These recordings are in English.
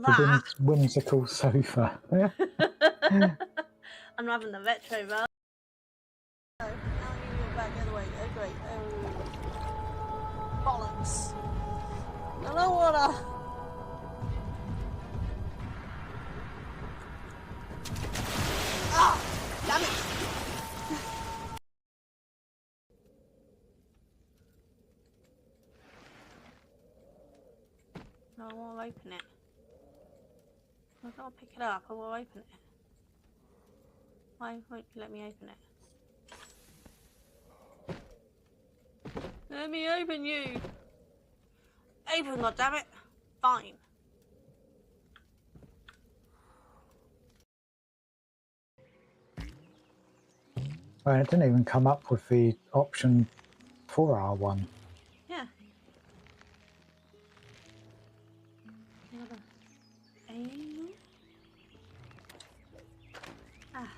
that. Whimsical sofa. I'm having the retro though. Now you're back the other way. Oh great. Oh bollocks. No water. Ah, damn it. No, I won't open it. I've got to pick it up. I will open it. Why won't you let me open it? Let me open you. Open, goddammit. Fine. Well, it didn't even come up with the option for R1. Yeah.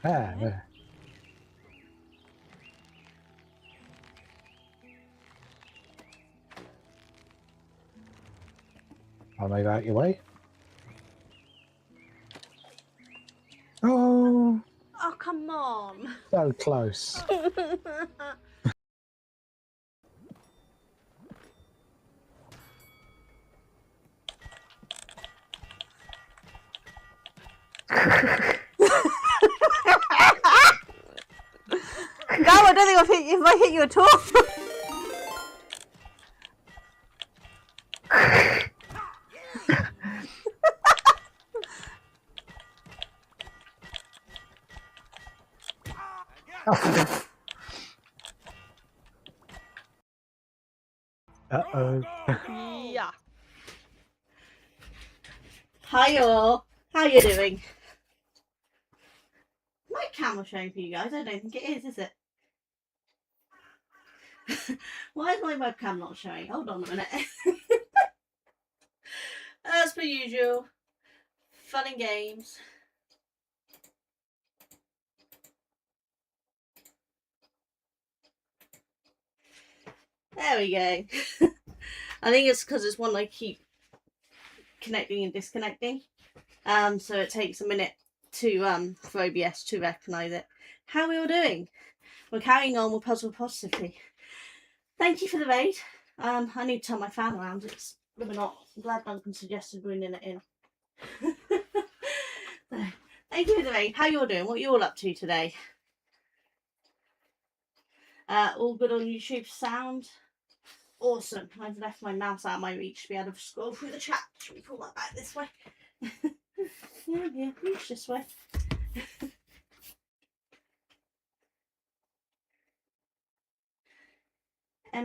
There. I'll move out your way. Oh, Oh, come on. so close. No, I don't think if I hit you at all. Uh-oh. Yeah. Hi all. How you doing? My camera showing for you guys? I don't think it is it? Why is my webcam not showing? Hold on a minute. As per usual, fun and games. There we go. I think it's because it's one I keep connecting and disconnecting. So it takes a minute to for OBS to recognise it. How are we all doing? We're carrying on with Puzzle Positivity. Thank you for the raid. I need to turn my fan around. It's really not. I'm glad Duncan suggested bringing it in. Thank you for the raid. How you all doing? What are you all up to today? All good on YouTube sound? Awesome. I've left my mouse out of my reach to be able to scroll through the chat. Should we pull that back this way? yeah, reach this way.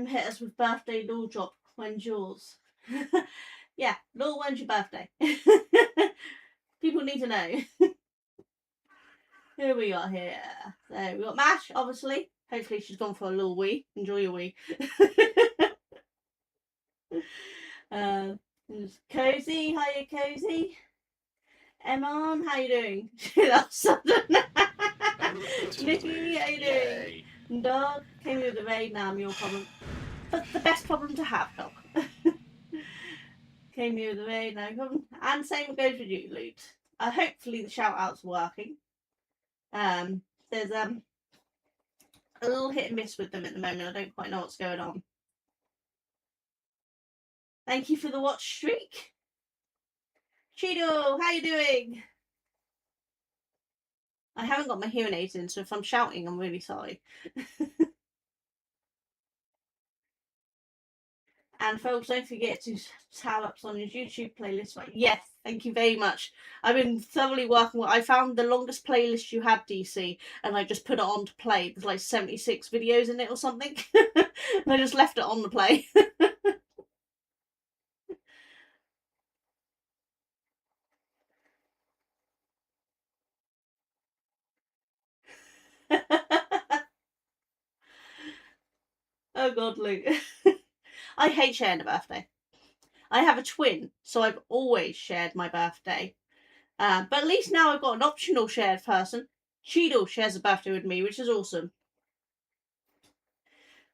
Hit us with birthday law drop. When's yours? Yeah, law, when's your birthday? People need to know. Who we got here? So we got Mash, obviously. Hopefully she's gone for a little wee. Enjoy your wee. Cozy, hiya Cozy. Eman, how you doing? That's sudden. Nicky, how you doing? Dog, came with the raid, now I'm your problem. But the best problem to have, dog. Came here with the raid, no problem. And same goes with you, Loot. Hopefully the shout outs are working. There's a little hit and miss with them at the moment. I don't quite know what's going on. Thank you for the watch streak. Cheeto, how you doing? I haven't got my hearing aids in, so if I'm shouting, I'm really sorry. And folks, don't forget to tab up on his YouTube playlist. Right? Yes, thank you very much. I've been thoroughly working with. I found the longest playlist you had, DC, and I just put it on to play. There's like 76 videos in it or something, and I just left it on the play. Oh God, Luke. I hate sharing a birthday. I have a twin, so I've always shared my birthday. But at least now I've got an optional shared person. Cheeto shares a birthday with me, which is awesome.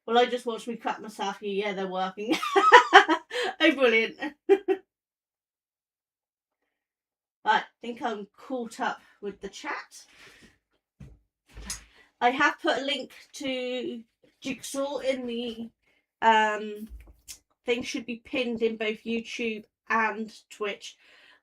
Well, I just watched me crap myself. Yeah, they're working. Oh, brilliant. think I'm caught up with the chat. I have put a link to Jigsaw in the thing, should be pinned in both YouTube and Twitch.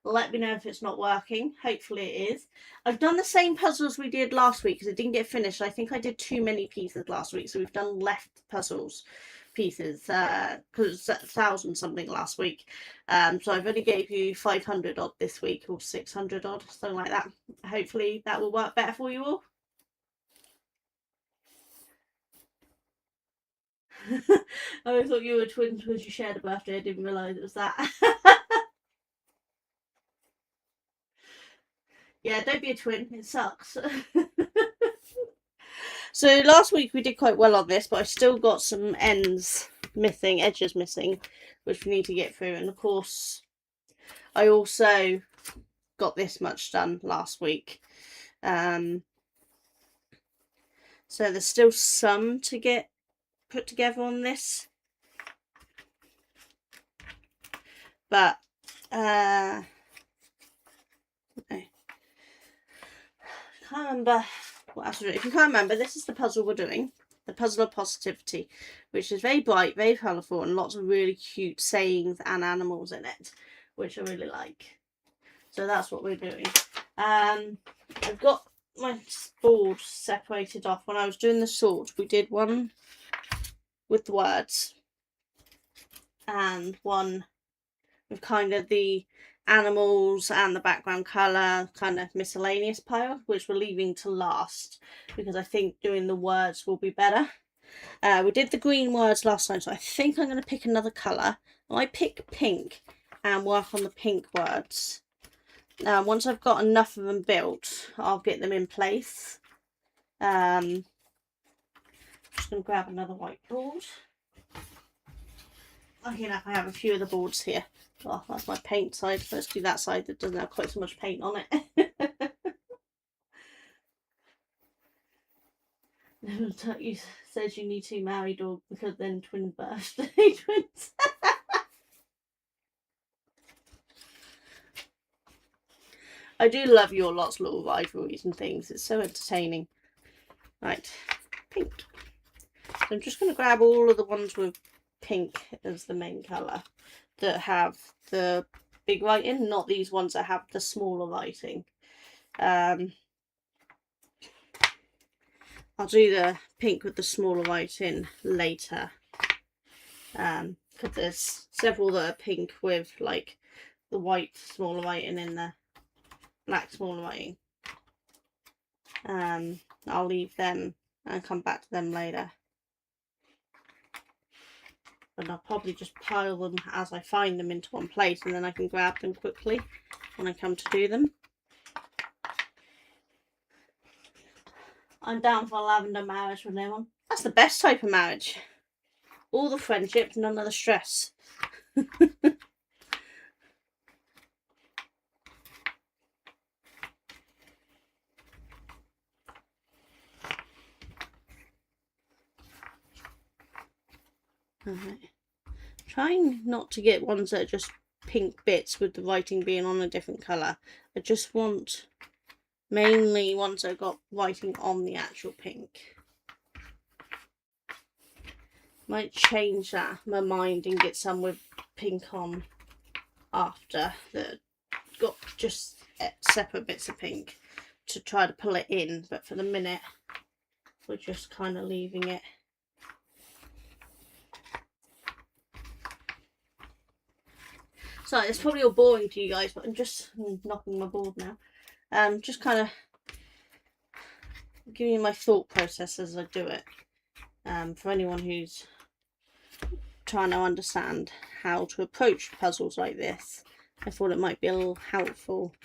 Let me know if it's not working. Hopefully it is. I've done the same puzzles we did last week because it didn't get finished. I think I did too many pieces last week, so we've done left puzzles pieces because 1,000 something last week. So I've only gave you 500 odd this week, or 600 odd, something like that. Hopefully that will work better for you all. I thought you were twins because you shared a birthday. I didn't realise it was that. Yeah, don't be a twin. It sucks. So last week we did quite well on this, but I still got some ends missing, edges missing, which we need to get through. And of course, I also got this much done last week. So there's still some to get put together on this. But I can't remember what else to do. If you can't remember, this is the puzzle we're doing. The puzzle of positivity, which is very bright, very colourful, and lots of really cute sayings and animals in it, which I really like. So that's what we're doing. I've got my board separated off. When I was doing the swords, we did one with the words and one with kind of the animals and the background colour, kind of miscellaneous pile, which we're leaving to last because I think doing the words will be better. We did the green words last time, so I think I'm going to pick another colour. I might pick pink and work on the pink words. Once I've got enough of them built, I'll get them in place. Just going to grab another white board. Lucky enough, I have a few of the boards here. Oh, that's my paint side. Let's do that side that doesn't have quite so much paint on it. You says you need to marry dog because then twin birthday twins. I do love your lots of little rivalries and things. It's so entertaining. Right, pink. So I'm just going to grab all of the ones with pink as the main colour that have the big writing, not these ones that have the smaller writing. I'll do the pink with the smaller writing later, because there's several that are pink with like the white smaller writing and the black smaller writing. I'll leave them and come back to them later. And I'll probably just pile them as I find them into one place, and then I can grab them quickly when I come to do them. I'm down for a lavender marriage with anyone. That's the best type of marriage. All the friendship, none of the stress. Alright. Trying not to get ones that are just pink bits with the writing being on a different colour. I just want mainly ones that have got writing on the actual pink. Might change that, my mind, and get some with pink on after that got just separate bits of pink to try to pull it in, but for the minute we're just kind of leaving it. So it's probably all boring to you guys, but I'm just knocking my board now. Just kind of giving you my thought process as I do it. For anyone who's trying to understand how to approach puzzles like this, I thought it might be a little helpful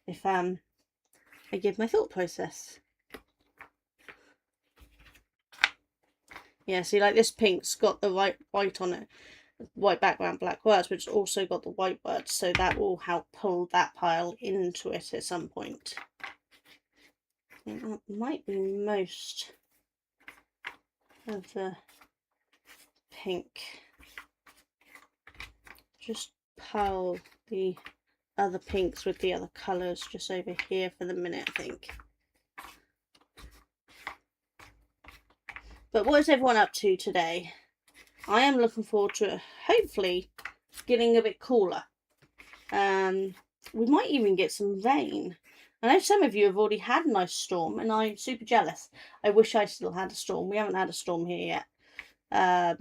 if I give my thought process. Yeah, see, like this pink's got the white on it, white background, black words, but it's also got the white words, so that will help pull that pile into it at some point. I think that might be most of the pink. Just pile the other pinks with the other colours just over here for the minute, I think. But what is everyone up to today? I am looking forward to hopefully getting a bit cooler. We might even get some rain. I know some of you have already had a nice storm, and I'm super jealous. I wish I still had a storm. We haven't had a storm here yet.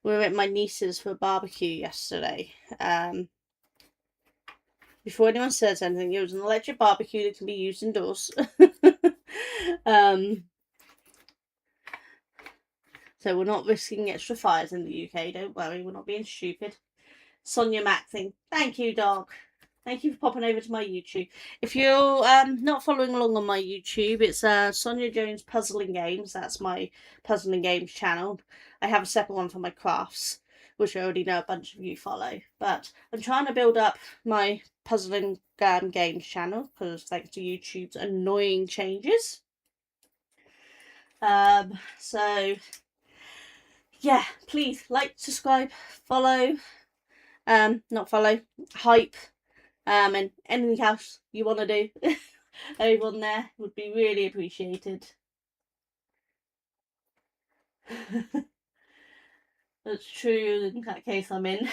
We were at my niece's for a barbecue yesterday. Before anyone says anything, it was an electric barbecue that can be used indoors. So we're not risking extra fires in the UK. Don't worry, we're not being stupid. Sonia Maxing, thank you, dog. Thank you for popping over to my YouTube. If you're not following along on my YouTube, it's Sonia Jones Puzzling Games. That's my puzzling games channel. I have a separate one for my crafts, which I already know a bunch of you follow. But I'm trying to build up my puzzling games channel, because thanks to YouTube's annoying changes. So yeah, please like, subscribe, follow, not follow, hype, and anything else you want to do over on there would be really appreciated. That's true, in that case I'm in.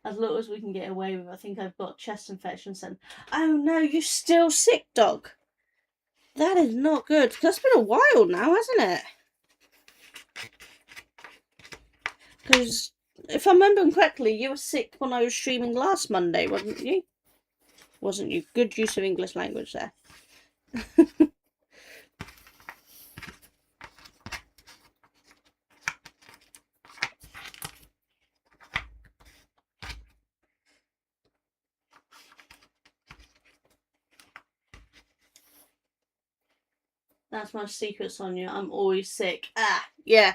As little as we can get away with. I think I've got chest infections and oh no, you're still sick, dog. That is not good. That's been a while now, hasn't it? Because if I'm remembering correctly, you were sick when I was streaming last Monday, wasn't you? Wasn't you? Good use of English language there. That's my secret, Sonia. I'm always sick. Ah, yeah.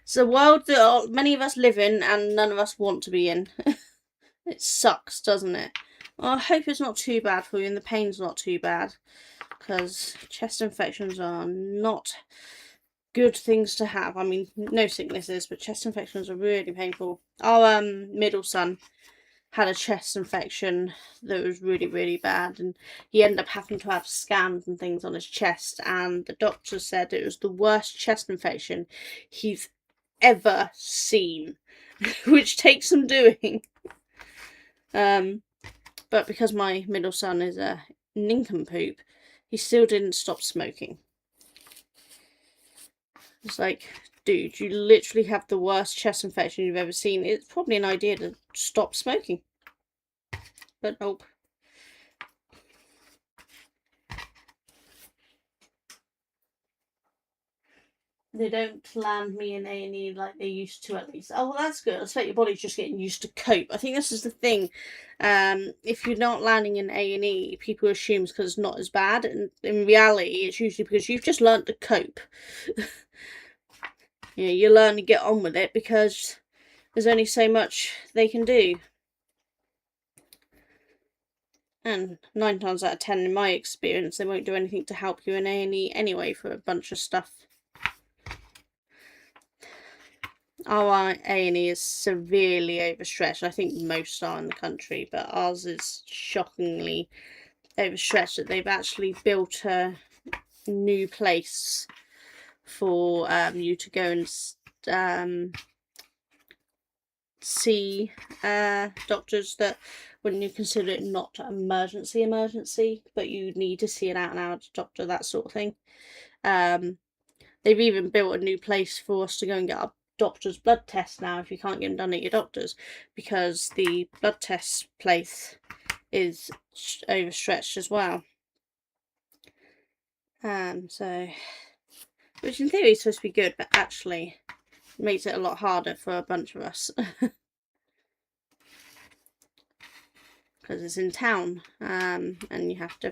It's a world that many of us live in and none of us want to be in. It sucks, doesn't it? Well, I hope it's not too bad for you and the pain's not too bad. Because chest infections are not good things to have. I mean, no sicknesses, but chest infections are really painful. Our middle son had a chest infection that was really, really bad, and he ended up having to have scans and things on his chest, and the doctor said it was the worst chest infection he's ever seen, which takes some doing. But because my middle son is a nincompoop, he still didn't stop smoking. It's like, dude, you literally have the worst chest infection you've ever seen. It's probably an idea to stop smoking. But nope. They don't land me in A&E like they used to, at least. Oh, well, that's good. I expect your body's just getting used to cope. I think this is the thing. If you're not landing in A&E, people assume because it's not as bad. And in reality, it's usually because you've just learned to cope. You learn to get on with it because there's only so much they can do. And 9 times out of 10, in my experience, they won't do anything to help you in A&E anyway for a bunch of stuff. Our A&E is severely overstretched. I think most are in the country, but ours is shockingly overstretched. That they've actually built a new place for you to go and see doctors that when you consider it not emergency, but you need to see an out-and-out doctor, that sort of thing. They've even built a new place for us to go and get our doctor's blood tests now if you can't get them done at your doctor's, because the blood test place is overstretched as well. So, which in theory is supposed to be good, but actually makes it a lot harder for a bunch of us. Because it's in town, and you have to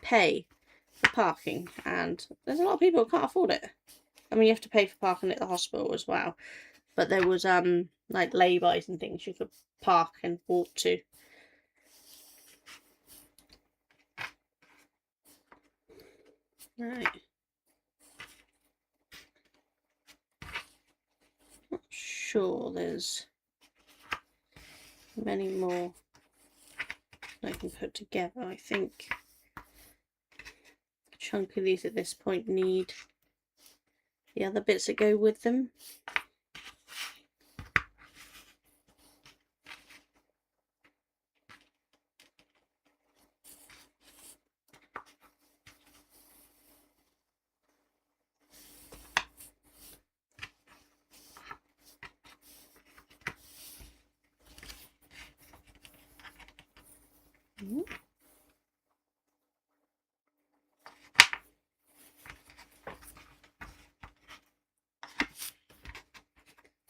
pay for parking, and there's a lot of people who can't afford it. I mean, you have to pay for parking at the hospital as well, but there was like lay-bys and things you could park and walk to. Right. Not sure there's many more I can put together. I think a chunk of these at this point need the other bits that go with them.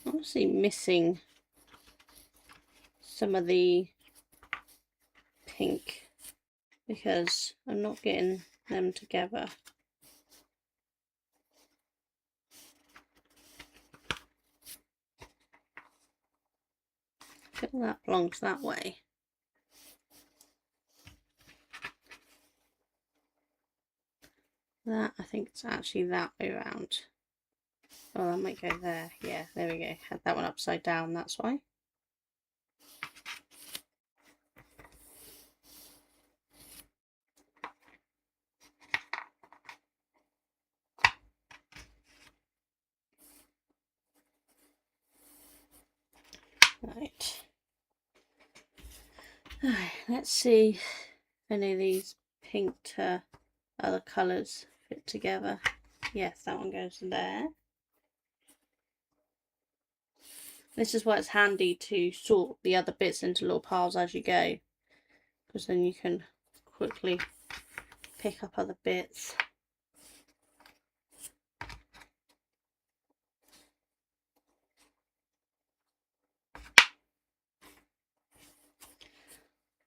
Obviously missing some of the pink because I'm not getting them together. I feel that belongs that way. That, I think it's actually that way around. Oh, that might go there. Yeah, there we go. Had that one upside down, that's why. Right. Let's see if any of these pink to other colours fit together. Yes, that one goes there. This is why it's handy to sort the other bits into little piles as you go, because then you can quickly pick up other bits.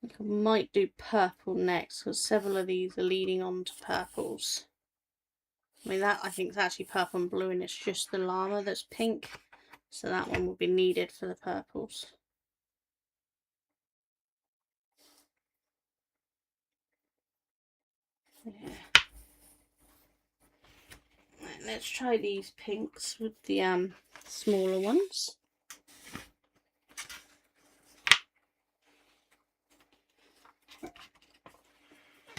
I think I might do purple next because several of these are leading on to purples. I mean, that I think is actually purple and blue, and it's just the llama that's pink, so that one will be needed for the purples. Yeah. Right, let's try these pinks with the smaller ones.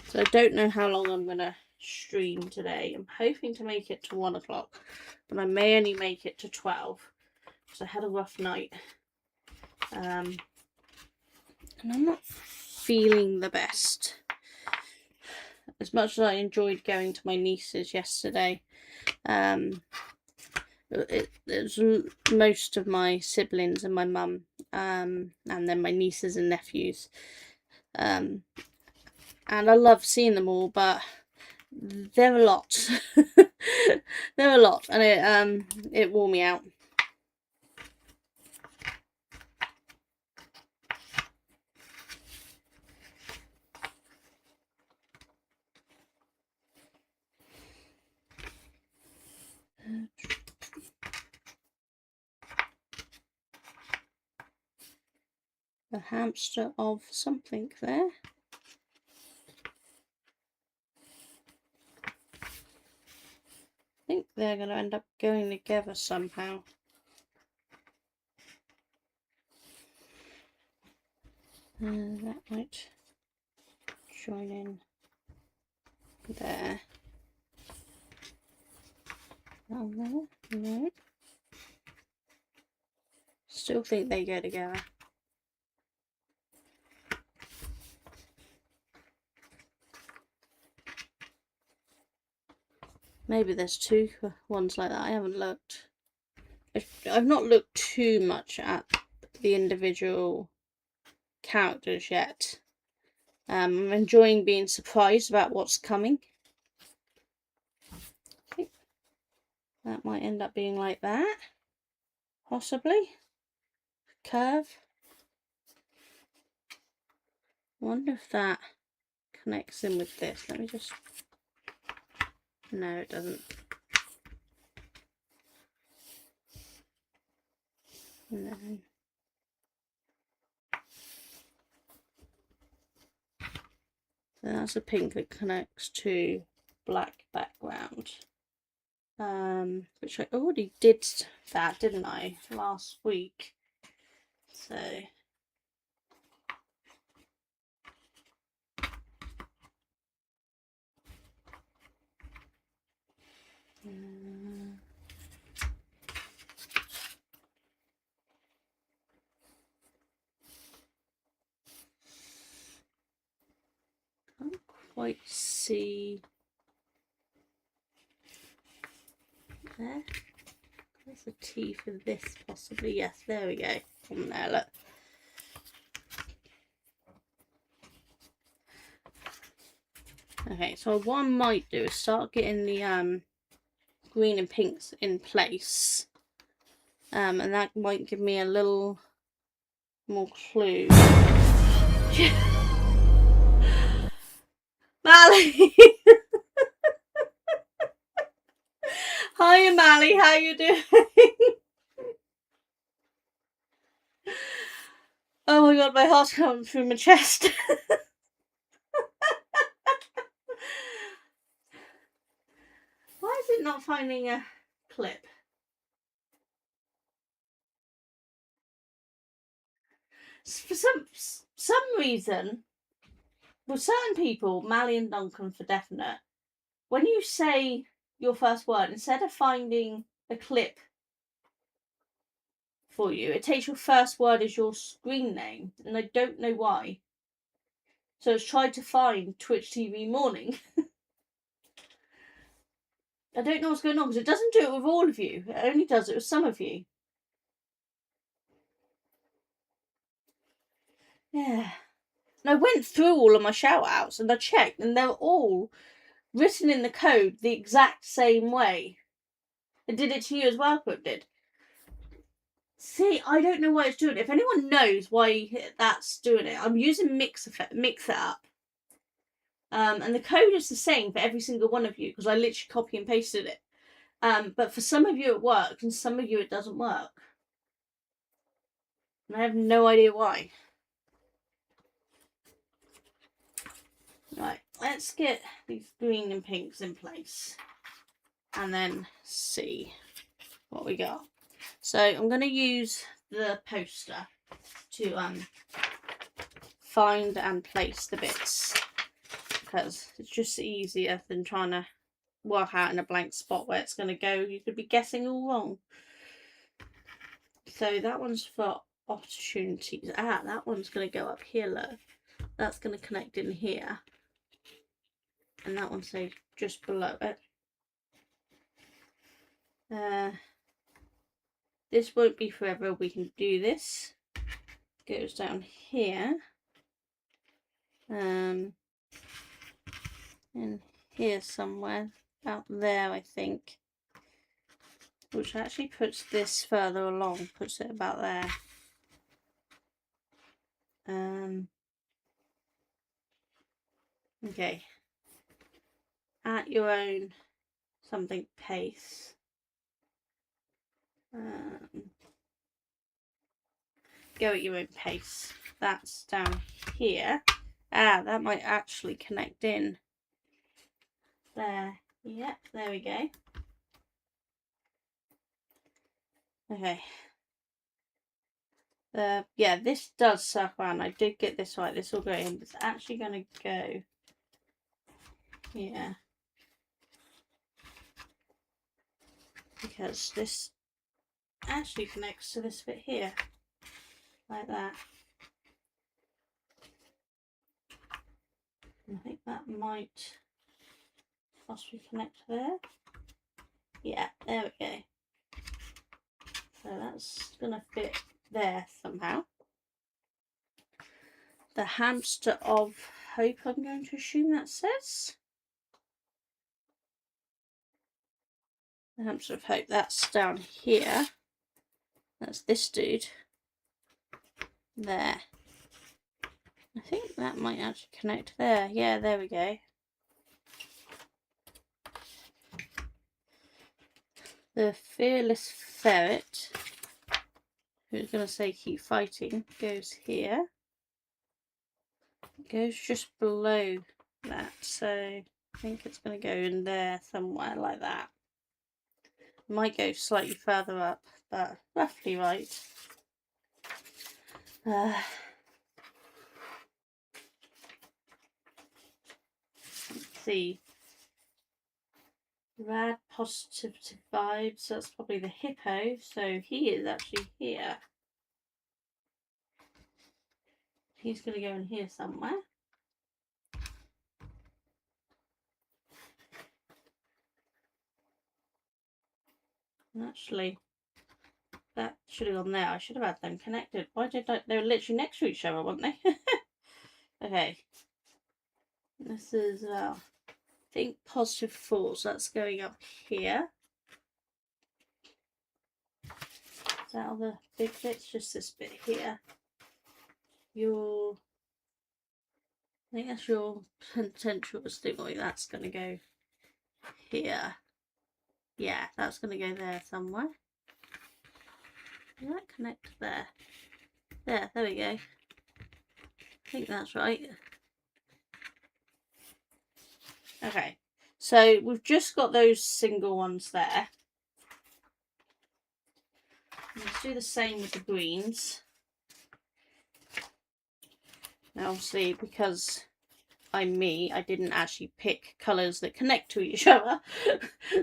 So I don't know how long I'm going to stream today. I'm hoping to make it to 1 o'clock, but I may only make it to 12 because I had a rough night. And I'm not feeling the best. As much as I enjoyed going to my niece's yesterday, it was most of my siblings and my mum, and then my nieces and nephews. And I love seeing them all, but they're a lot. They're a lot, and it wore me out. A hamster of something there. I think they're going to end up going together somehow. That might join in there. Down there? No. Still think they go together. Maybe there's two ones like that. I haven't looked. I've not looked too much at the individual characters yet. I'm enjoying being surprised about what's coming. I think that might end up being like that. Possibly. Curve. I wonder if that connects in with this. Let me just... No, it doesn't. No. So that's a pink that connects to black background. Which I already did that, didn't I, last week? So quite see there. There's a T for this possibly. Yes, there we go. On there, look. Okay, so what I might do is start getting the green and pinks in place. And that might give me a little more clue. Mally! Hiya, Mally, how you doing? Oh my god, my heart's coming through my chest. Why is it not finding a clip? For some reason, with certain people, Mally and Duncan for definite, when you say your first word, instead of finding a clip for you, it takes your first word as your screen name, and I don't know why. So it's tried to find Twitch TV Morning. I don't know what's going on, because it doesn't do it with all of you. It only does it with some of you. Yeah. And I went through all of my shout outs and I checked, and they're all written in the code the exact same way. It did it to you as well, Quip did. See, I don't know why it's doing it. If anyone knows why that's doing it, I'm using Mix It Up. And the code is the same for every single one of you, because I literally copy and pasted it. But for some of you it works, and some of you it doesn't work. And I have no idea why. Right, let's get these green and pinks in place. And then see what we got. So I'm going to use the poster to find and place the bits, because it's just easier than trying to work out in a blank spot where it's going to go. You could be guessing all wrong. So that one's for opportunities. That one's going to go up here, look. That's going to connect in here. And that one's say just below it. This won't be forever. We can do this. Goes down here. And here somewhere. Out there, I think. Which actually puts this further along. Puts it about there. Okay. At your own something pace. Go at your own pace. That's down here. That might actually connect in. There. Yep, there we go. Okay. Yeah, this does circle around. I did get this right. This will go in. It's actually going to go here. Because this actually connects to this bit here. Like that. I think that might possibly connect there. Yeah, there we go. So that's going to fit there somehow. The hamster of hope, I'm going to assume that says. The hamster of hope, that's down here. That's this dude. There. I think that might actually connect there. Yeah, there we go. The fearless ferret, who's going to say keep fighting, goes here. It goes just below that, so I think it's going to go in there somewhere like that. Might go slightly further up, but roughly right. Let's see. Rad positive vibes. That's probably the hippo. So he is actually here. He's going to go in here somewhere. Actually, that should have gone there. I should have had them connected. Why did I? They were literally next to each other, weren't they? Okay. This is, I think +4, so that's going up here. Is that all the big bits? Just this bit here. I think that's your potential stimuli. That's going to go here. Yeah, that's going to go there somewhere. Does that connect there? There we go. I think that's right. Okay, so we've just got those single ones there. Let's do the same with the greens. Now obviously, because I'm me, I didn't actually pick colours that connect to each other.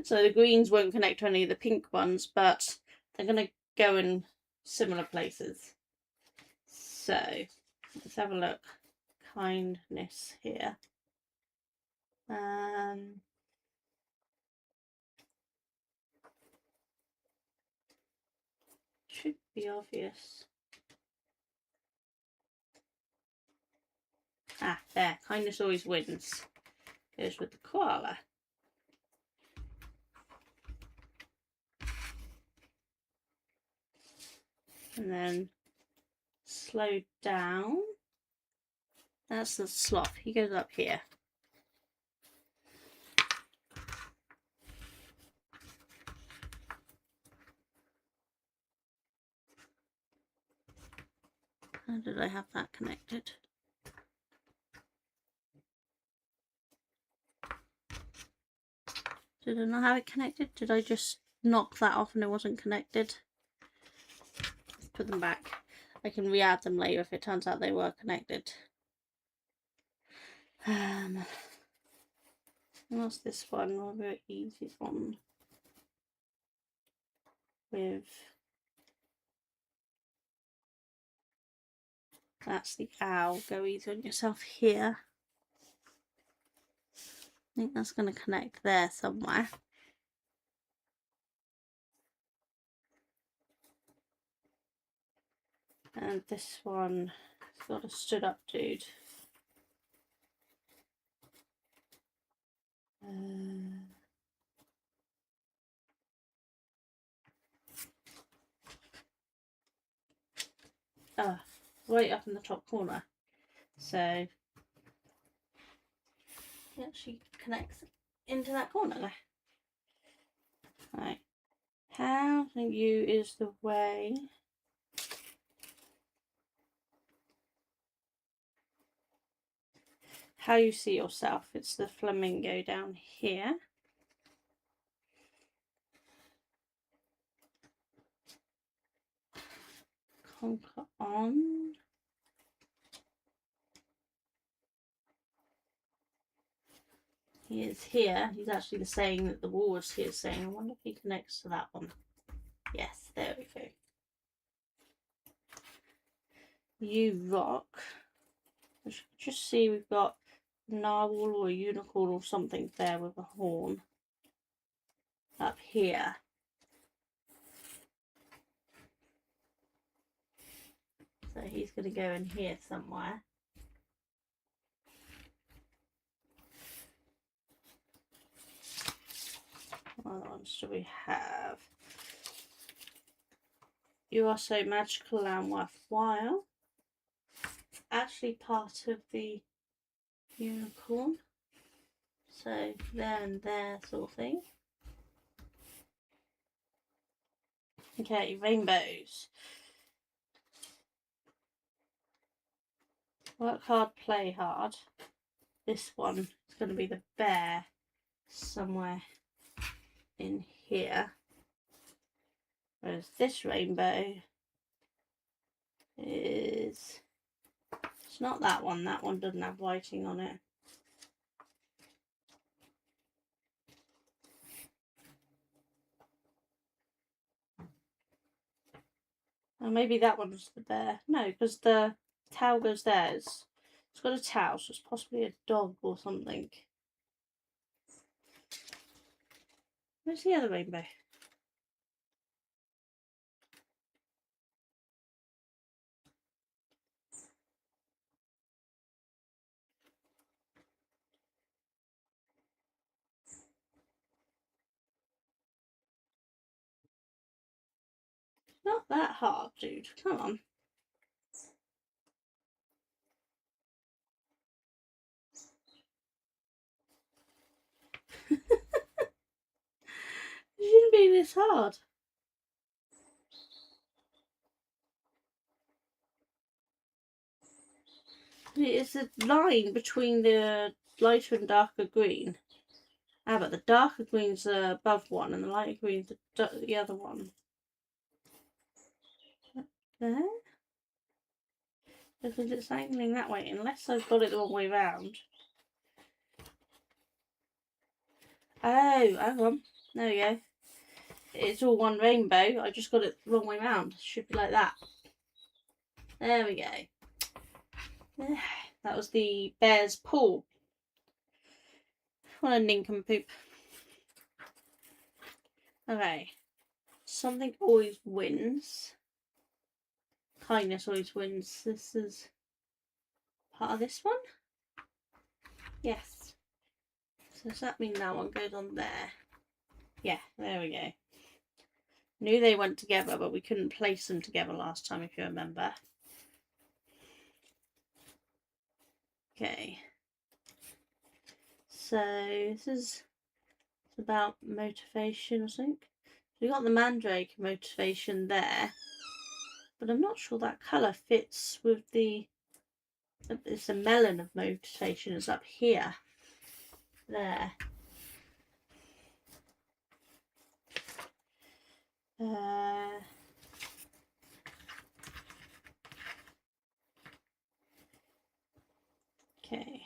So the greens won't connect to any of the pink ones, but they're going to go in similar places. So let's have a look. Kindness here. Should be obvious. Ah, there. Kindness always wins. Goes with the koala. And then slow down. That's the sloth. He goes up here. How did I have that connected? Did I not have it connected? Did I just knock that off and it wasn't connected? Let's put them back. I can re-add them later if it turns out they were connected. What's this one? A very easy one. With... That's the owl. Go easy on yourself here. I think that's going to connect there somewhere. And this one has got a stood up dude. Right up in the top corner. So it actually connects into that corner there. Right. How you is the way. How you see yourself. It's the flamingo down here. Conquer on. He is here. He's actually saying that the walrus here is saying. I wonder if he connects to that one. Yes, there we go. You rock. Just see we've got a narwhal or a unicorn or something there with a horn up here. So he's going to go in here somewhere. What other ones do we have? You are so magical and worthwhile. Actually part of the unicorn. So there and there sort of thing. Okay, rainbows. Work hard, play hard. This one is going to be the bear somewhere in here. Whereas this rainbow is... It's not that one. That one doesn't have whiting on it. Or maybe that one's the bear. No, because the tail goes there. It's got a tail, so it's possibly a dog or something. Where's the other rainbow? Not that hard, dude. Come on. It shouldn't be this hard. It's a line between the lighter and darker green. Ah, but the darker green's above one and the lighter green's the other one. There? Because it's angling that way, unless I've got it the wrong way round. Oh, hang on. There we go. It's all one rainbow. I just got it the wrong way round. Should be like that. There we go. That was the bear's paw. What a nincompoop. Okay. Something always wins. Kindness always wins. This is part of this one? Yes. So does that mean that one goes on there? Yeah, there we go. Knew they went together, but we couldn't place them together last time, if you remember. Okay. So this is about motivation, I think. We got the mandrake motivation there, but I'm not sure that colour fits with the. It's the melon of motivation is up here. There. Okay.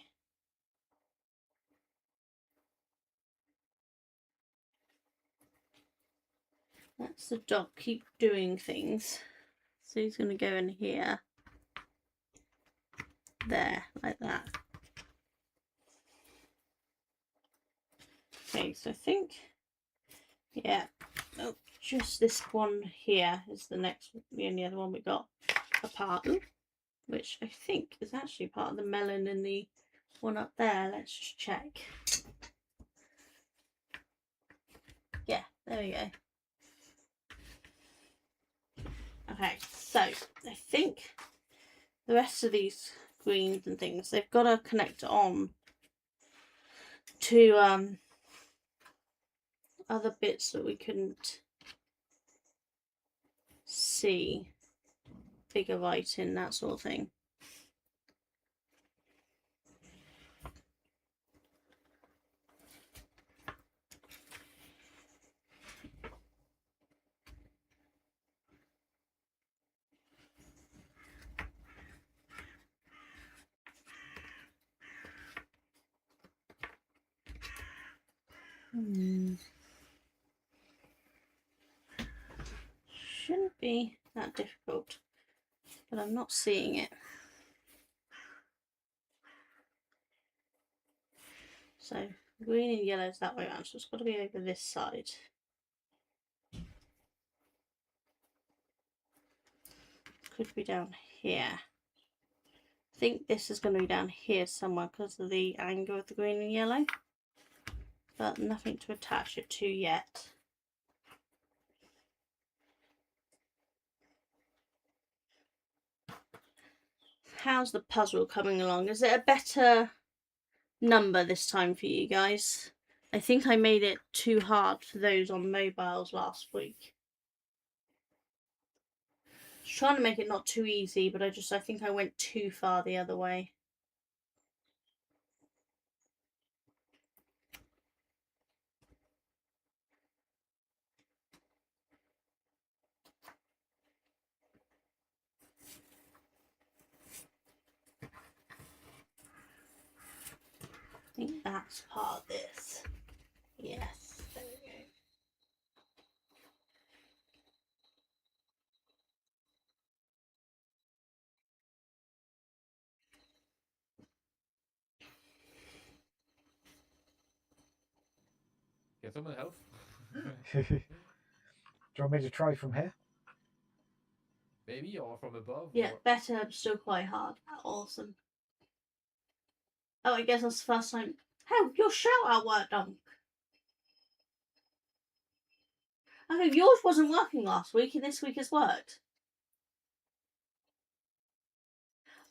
That's the dog keep doing things. So he's going to go in here. There, like that. Okay, so I think, yeah, oh, just this one here is the only other one we got apart, which I think is actually part of the melon in the one up there. Let's just check. Yeah, there we go. Okay, so I think the rest of these greens and things, they've got to connect on to other bits that we couldn't see, figure writing, that sort of thing. Shouldn't be that difficult, but I'm not seeing it. So green and yellow is that way around, so it's got to be over this side. Could be down here. I think this is going to be down here somewhere because of the angle of the green and yellow, but nothing to attach it to yet. How's the puzzle coming along? Is it a better number this time for you guys? I think I made it too hard for those on mobiles last week. I was trying to make it not too easy, but I think I went too far the other way. I think that's part of this. Yes, there we go. Get someone help. Do you want me to try from here? Maybe, or from above. Yeah, or... better, but still quite hard. Awesome. Oh, I guess that's the first time. Oh, your shout out worked, Dunk. Okay, yours wasn't working last week and this week has worked.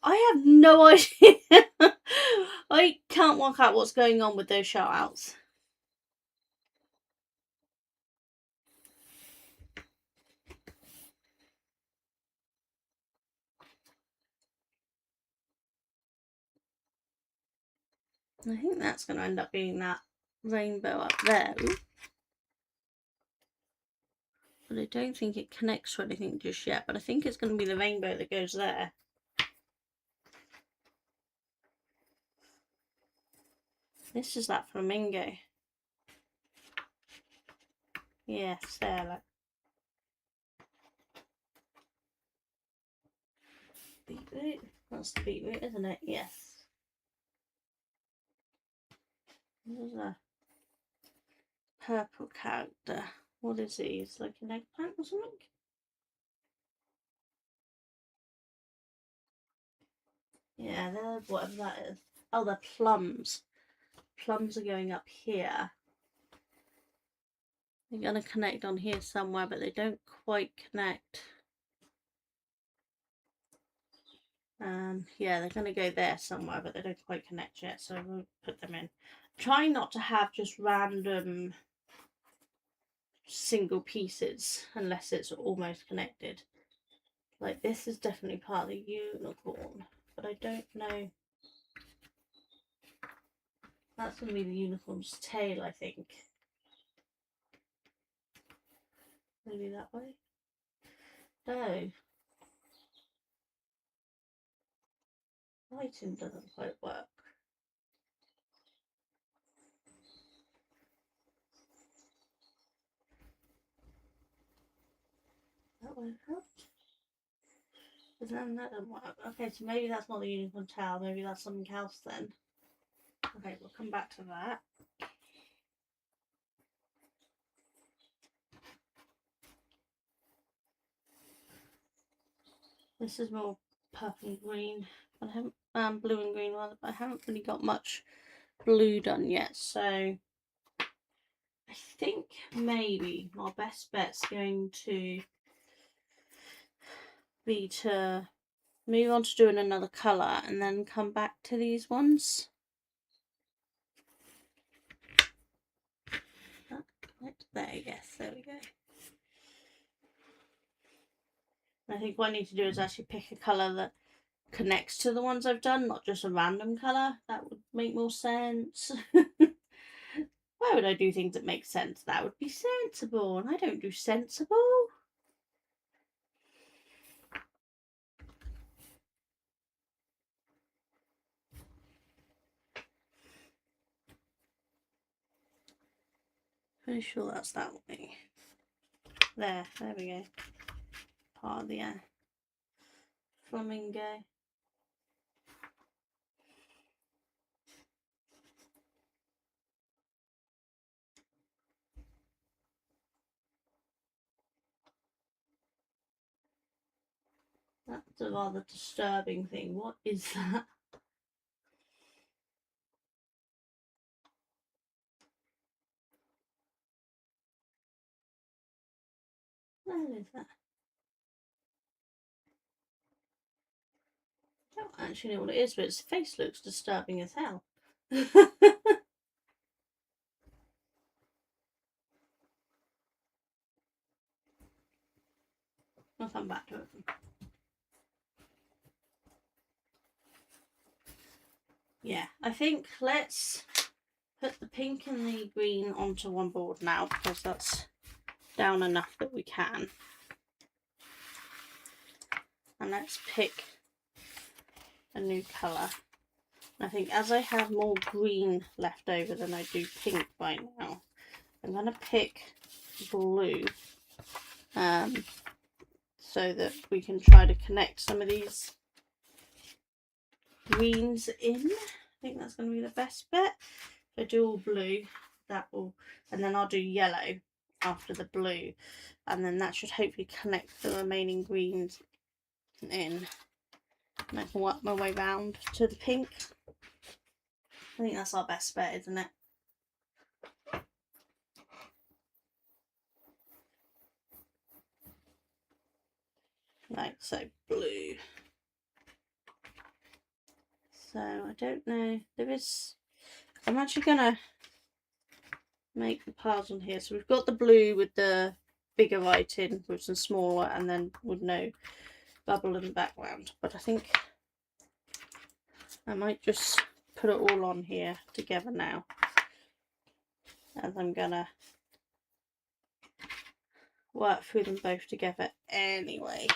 I have no idea. I can't work out what's going on with those shout-outs. I think that's going to end up being that rainbow up there. Ooh. But I don't think it connects to anything just yet. But I think it's going to be the rainbow that goes there. This is that flamingo. Yes, there. Like. Beetroot. That's the beetroot, isn't it? Yes. There's a purple character. What is he? It's like an eggplant or something? Yeah, they're whatever that is. Oh, they're plums. Plums are going up here. They're going to connect on here somewhere, but they don't quite connect. Yeah, they're going to go there somewhere, but they don't quite connect yet, so we'll put them in. Try not to have just random single pieces unless it's almost connected. Like this is definitely part of the unicorn, but I don't know. That's going to be the unicorn's tail, I think. Maybe that way. Oh. Lighting doesn't quite work. That won't help. But then that doesn't work. Okay, so maybe that's not the unicorn tail. Maybe that's something else then. Okay, we'll come back to that. This is more purple and green. But I haven't blue and green rather, but I haven't really got much blue done yet. So I think maybe my best bet's going to be to move on to doing another colour and then come back to these ones. Right there, yes, there we go. I think what I need to do is actually pick a colour that connects to the ones I've done, not just a random colour. That would make more sense. Why would I do things that make sense? That would be sensible, and I don't do sensible. Pretty sure that's that way. There we go. Part of the flamingo. That's a rather disturbing thing. What is that? What is that? I don't actually know what it is, but its face looks disturbing as hell. I'll come back to it. Yeah, I think let's put the pink and the green onto one board now because that's down enough that we can. And let's pick a new colour. I think as I have more green left over than I do pink right now, I'm going to pick blue so that we can try to connect some of these greens in. I think that's going to be the best bet. If I do all blue, that will, and then I'll do yellow after the blue, and then that should hopefully connect the remaining greens in. And I can work my way round to the pink. I think that's our best bet, isn't it? Right, so blue. So I don't know. I'm actually gonna make the piles on here. So we've got the blue with the bigger writing with some smaller, and then with no bubble in the background. But I think I might just put it all on here together now, as I'm gonna work through them both together anyway.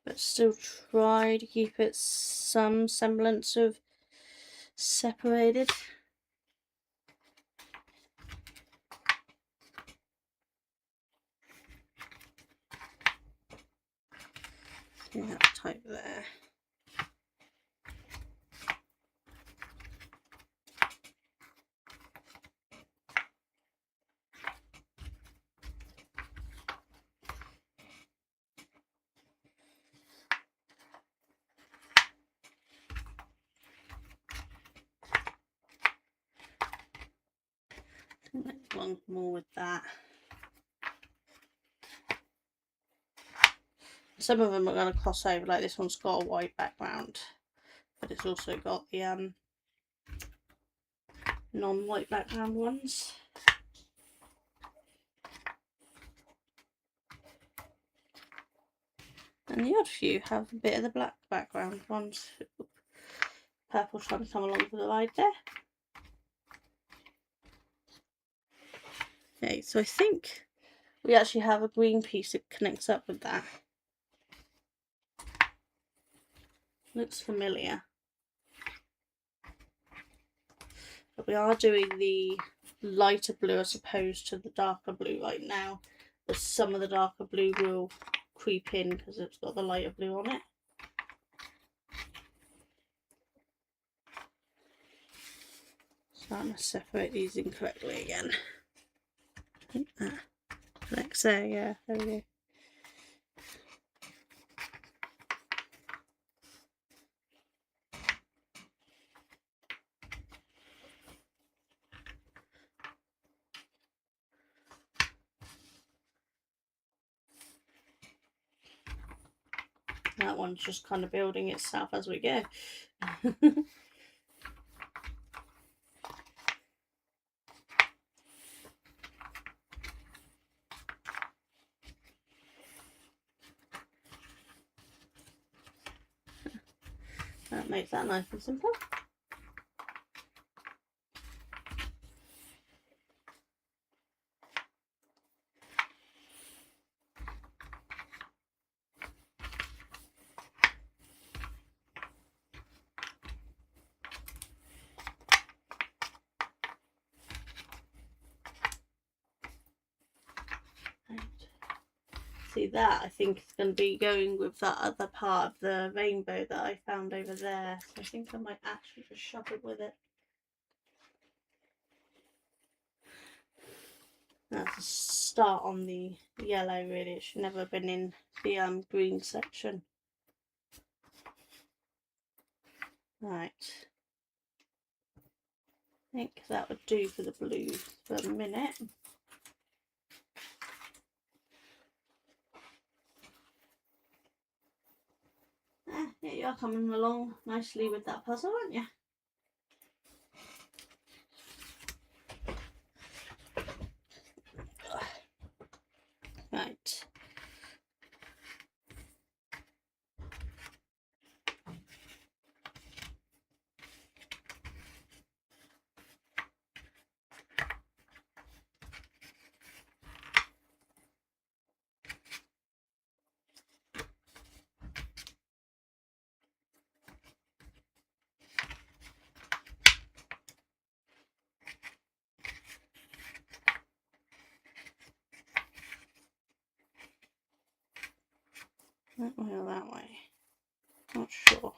But still try to keep it some semblance of separated. I think that's tight there. Make one more with that. Some of them are going to cross over, like this one's got a white background, but it's also got the non-white background ones. And the odd few have a bit of the black background ones. Purple trying to come along for the ride there. Okay, so I think we actually have a green piece that connects up with that. Looks familiar. But we are doing the lighter blue as opposed to the darker blue right now. But some of the darker blue will creep in because it's got the lighter blue on it. So I'm going to separate these incorrectly again. Like that. Like so, yeah, there we go. That one's just kind of building itself as we go. That makes that nice and simple. See that, I think it's going to be going with that other part of the rainbow that I found over there. So I think I might actually just shove it with it. That's a start on the yellow, really. It should never have been in the green section. Right. I think that would do for the blue for a minute. Yeah, you are coming along nicely with that puzzle, aren't you? Right. That way or that way? Not sure.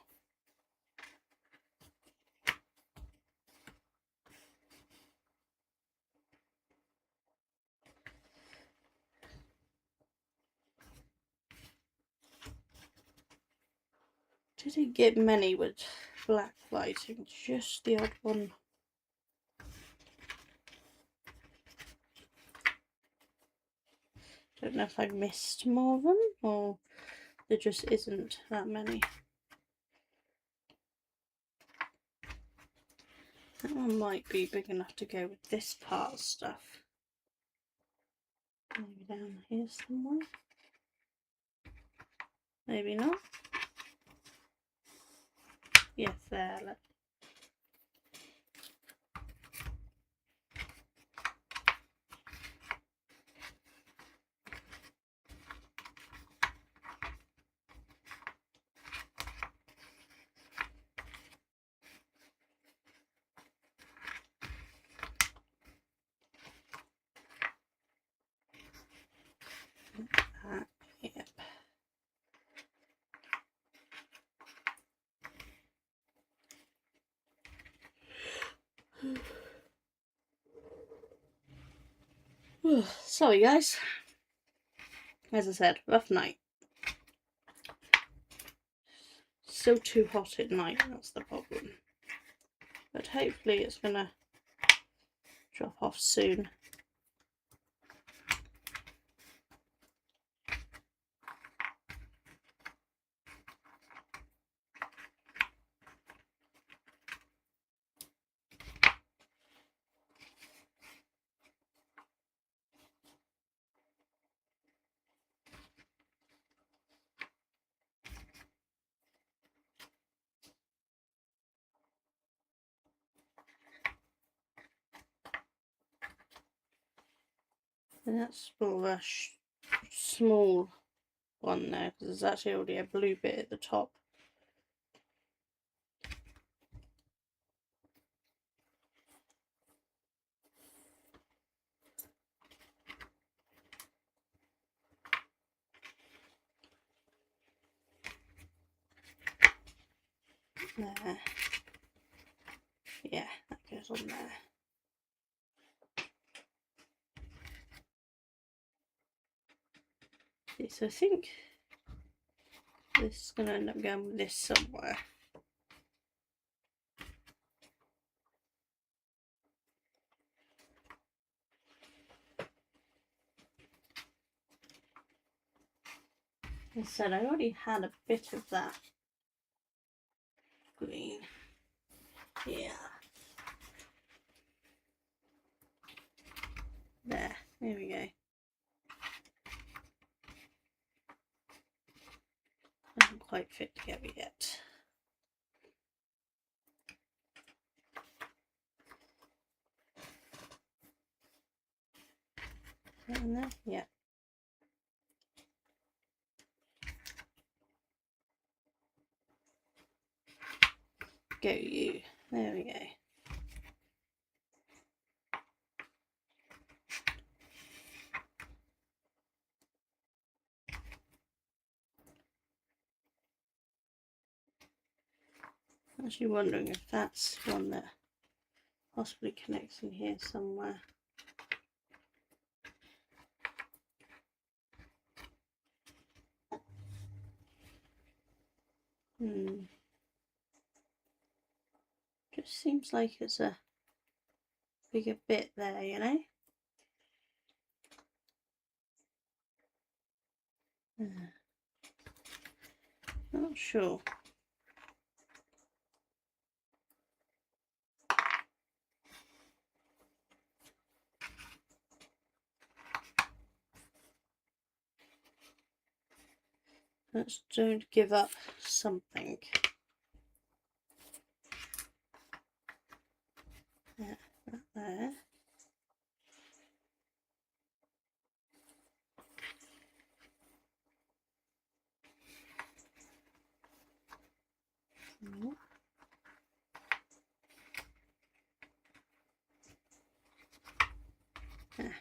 Didn't get many with black lighting, just the odd one. Don't know if I missed more of them or there just isn't that many. That one might be big enough to go with this part of stuff. Maybe down here somewhere. Maybe not. Yes, there. Look. Yep. Sorry guys, as I said, rough night. Still too hot at night, that's the problem. But hopefully it's gonna drop off soon. And that's more of a small one there, because there's actually already a blue bit at the top. There. Yeah, that goes on there. Okay, so I think this is going to end up going with this somewhere. As I said, I already had a bit of that green. Yeah. There we go. Doesn't quite fit together yet. Is that in there? Yeah. Go you. There we go. I'm actually wondering if that's one that possibly connects in here somewhere. Just seems like it's a bigger bit there, you know? Not sure. Let's don't give up something. Yeah, that there. No. There.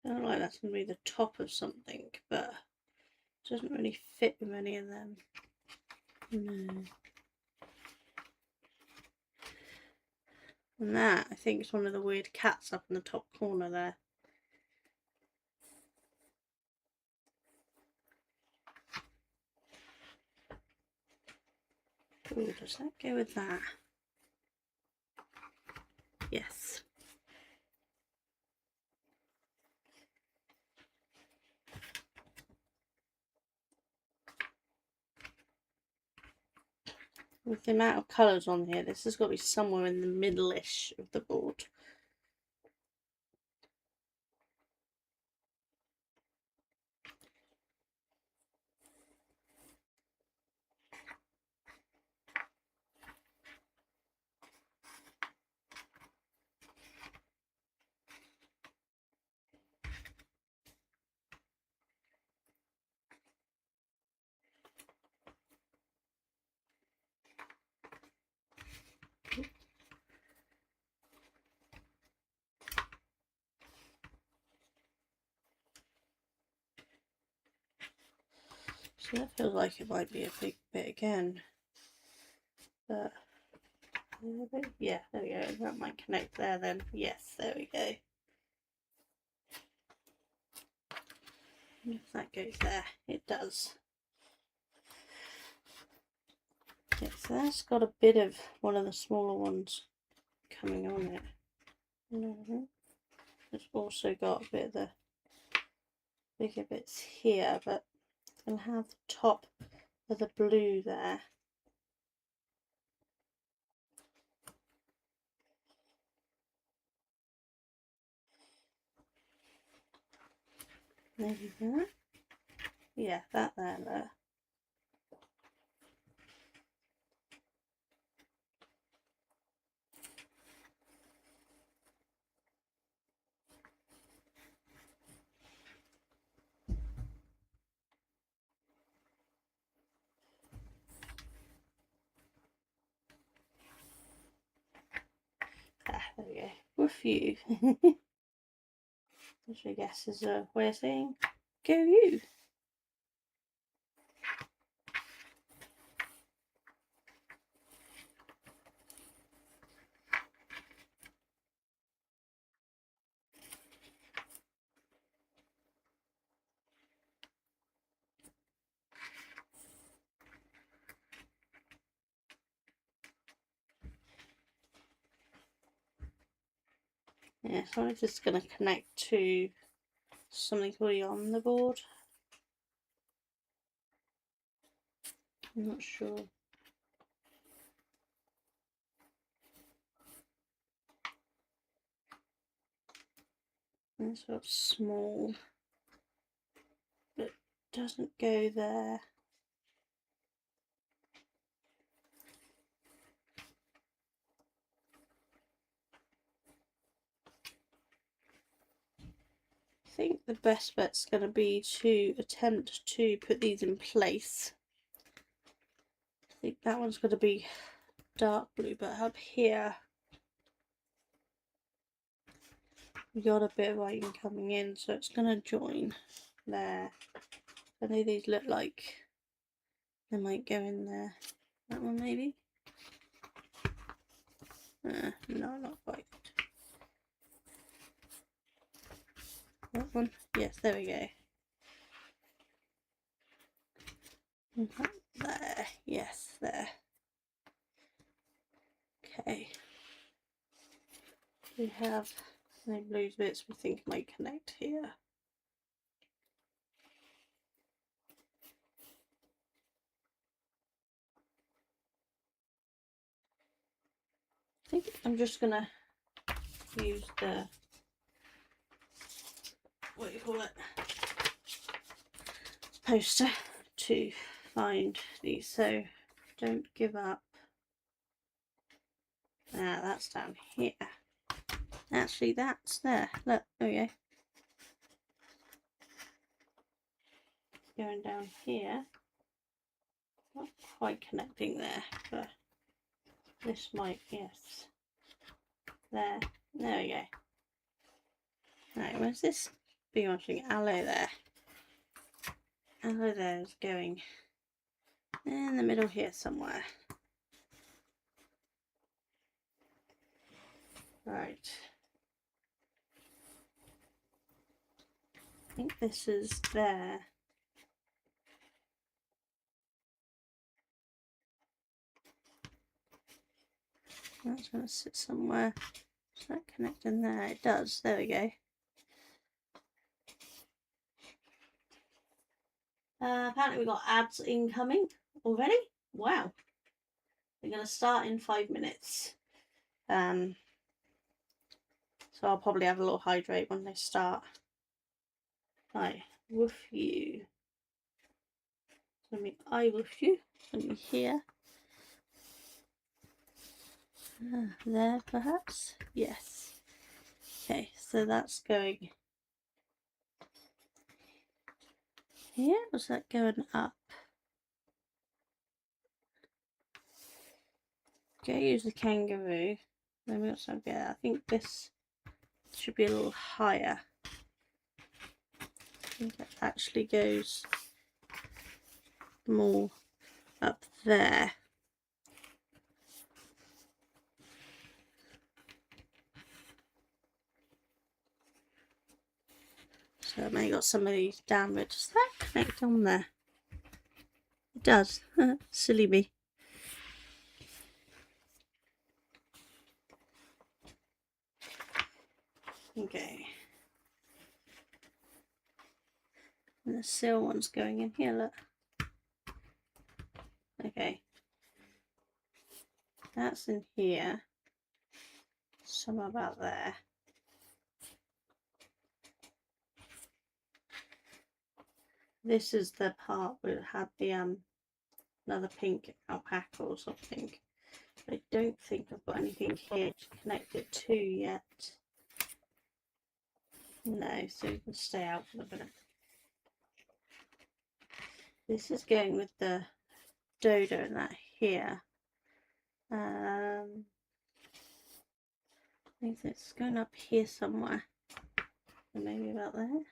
I don't like that's going to be the top of something, but it doesn't really fit with any of them. No. And that, I think, is one of the weird cats up in the top corner there. Ooh, does that go with that? Yes. With the amount of colours on here, this has got to be somewhere in the middle-ish of the board. So that feels like it might be a big bit again. But, yeah, there we go. That might connect there then. Yes, there we go. If that goes there, it does. Yeah, so that's got a bit of one of the smaller ones coming on it. It's also got a bit of the bigger bits here, but it's going to have the top of the blue there. Maybe that. Yeah, that there. Ah, there we go. With you. Which I guess is a way of saying, go you. Yeah, so I'm just going to connect to something already on the board. I'm not sure. It's sort of small, but doesn't go there. I think the best bet's going to be to attempt to put these in place. I think that one's going to be dark blue, but up here we got a bit of lighting coming in, so it's going to join there. I know these look like they might go in there. That one maybe? No, not quite. That one? Yes, there we go. There, yes, there. Okay. We have no blues bits we think might connect here. I think I'm just gonna use the, what do you call it, poster to find these, so don't give up. Ah, that's down here. Actually, that's there. Look, there we go. Going down here. Not quite connecting there, but this might, yes. There we go. Right, where's this be watching aloe there. Aloe there is going in the middle here somewhere. Right. I think this is there. That's going to sit somewhere. Does that connect in there? It does. There we go. Apparently we got ads incoming already. Wow. They're going to start in 5 minutes. So I'll probably have a little hydrate when they start. Right, woof you. I woof you. Let me here. There perhaps? Yes. Okay, so that's going here. Was that going up? Okay, use the kangaroo. Then we got some, yeah, I think this should be a little higher. I think it actually goes more up there. So I may got some of these downward. Does that connect on there? It does. Silly me. Okay. And the sill one's going in here, look. Okay. That's in here. Somewhere about there. This is the part where it had the another pink alpaca or something. I don't think I've got anything here to connect it to yet. No, so you can stay out for a minute. This is going with the dodo and that here. I think it's going up here somewhere. Maybe about there.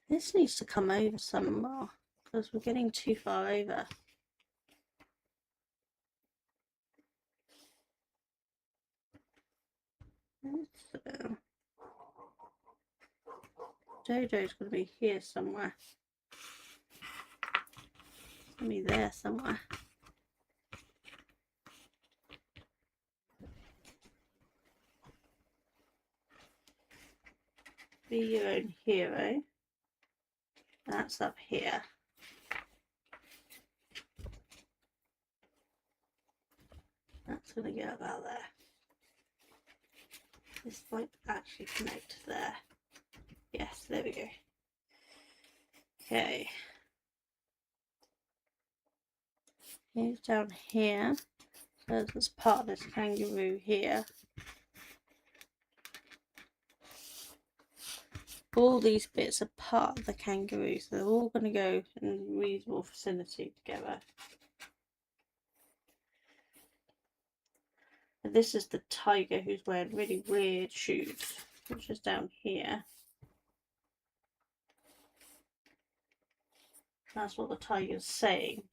This needs to come over some more because we're getting too far over. So, Dodo's going to be here somewhere. It's going to be there somewhere. Be your own hero. That's up here. That's going to go about there. This might actually connect there. Yes, there we go. Okay. Here's down here. So there's part of this kangaroo here. All these bits are part of the kangaroo, so they're all going to go in reasonable vicinity together. And this is the tiger who's wearing really weird shoes, which is down here. That's what the tiger's saying.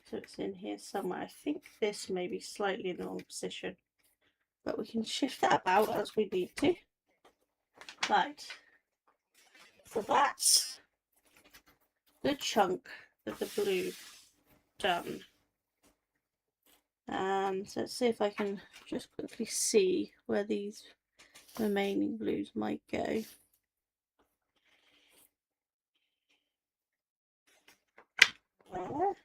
So it's in here somewhere. I think this may be slightly in the wrong position, but we can shift that about as we need to. Right. So that's a good chunk of the blue done. So let's see if I can just quickly see where these remaining blues might go. There.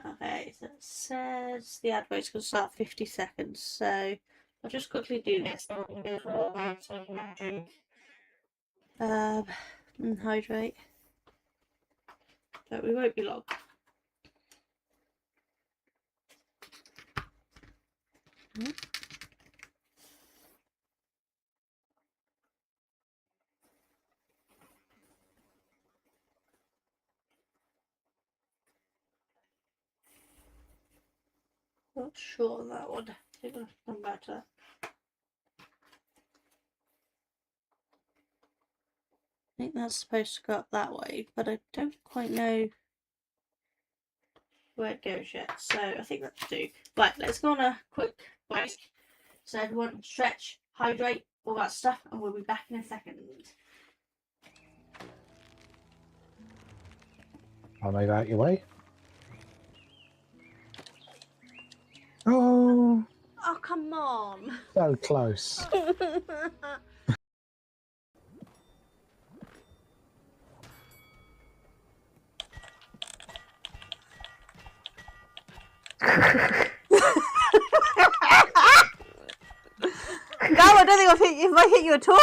Okay, so it says the advert's going to start 50 seconds, so I'll just quickly do this. And hydrate. But we won't be long. sure on that one. I'm going to come back to that. I think that's supposed to go up that way, but I don't quite know where it goes yet. So I think that's do. Right, let's go on a quick break. So everyone stretch, hydrate, all that stuff, and we'll be back in a second. I'll move out your way. Oh, Oh, come on. so close. No, I don't think if I hit you at all.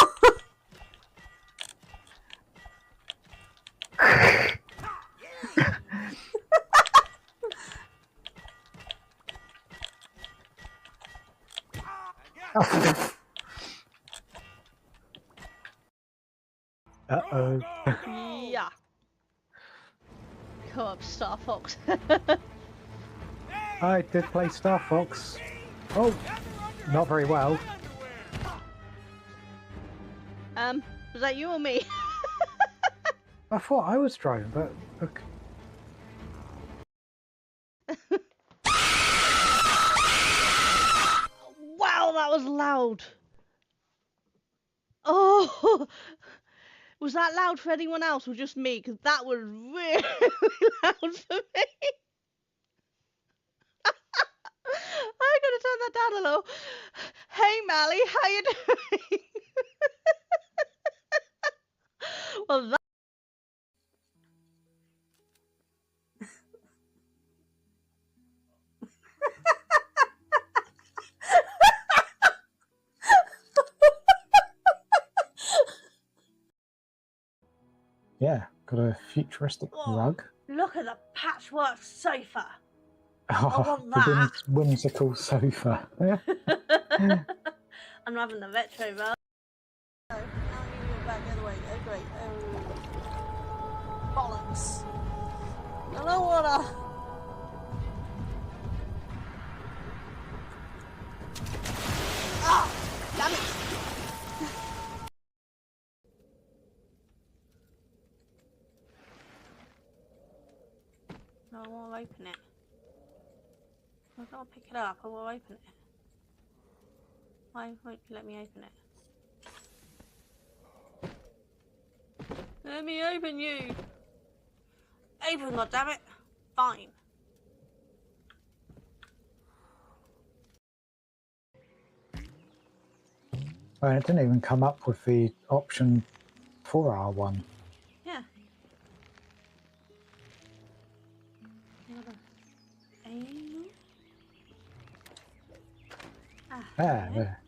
Uh-oh. Yeah. Come up, Star Fox. I did play Star Fox. Oh, not very well. Was that you or me? I thought I was driving, but look. Wow, that was loud. Oh, was that loud for anyone else or just me? Because that was really loud for me. I'm gonna turn that down a little. Hey, Mally, how you doing? Well, that. Yeah, got a futuristic rug. Look at the patchwork sofa. Oh, want the that. whimsical sofa. I'm having the retro version. No, back the other way. Oh, great. Oh, bollocks. I don't wanna. Ah, damn it. No, I want to open it. I gotta pick it up. I will open it. Why won't you let me open it? Let me open you. Open, goddammit. Fine. Well, it didn't even come up with the option for R1. Yeah. Aim. Ah, There.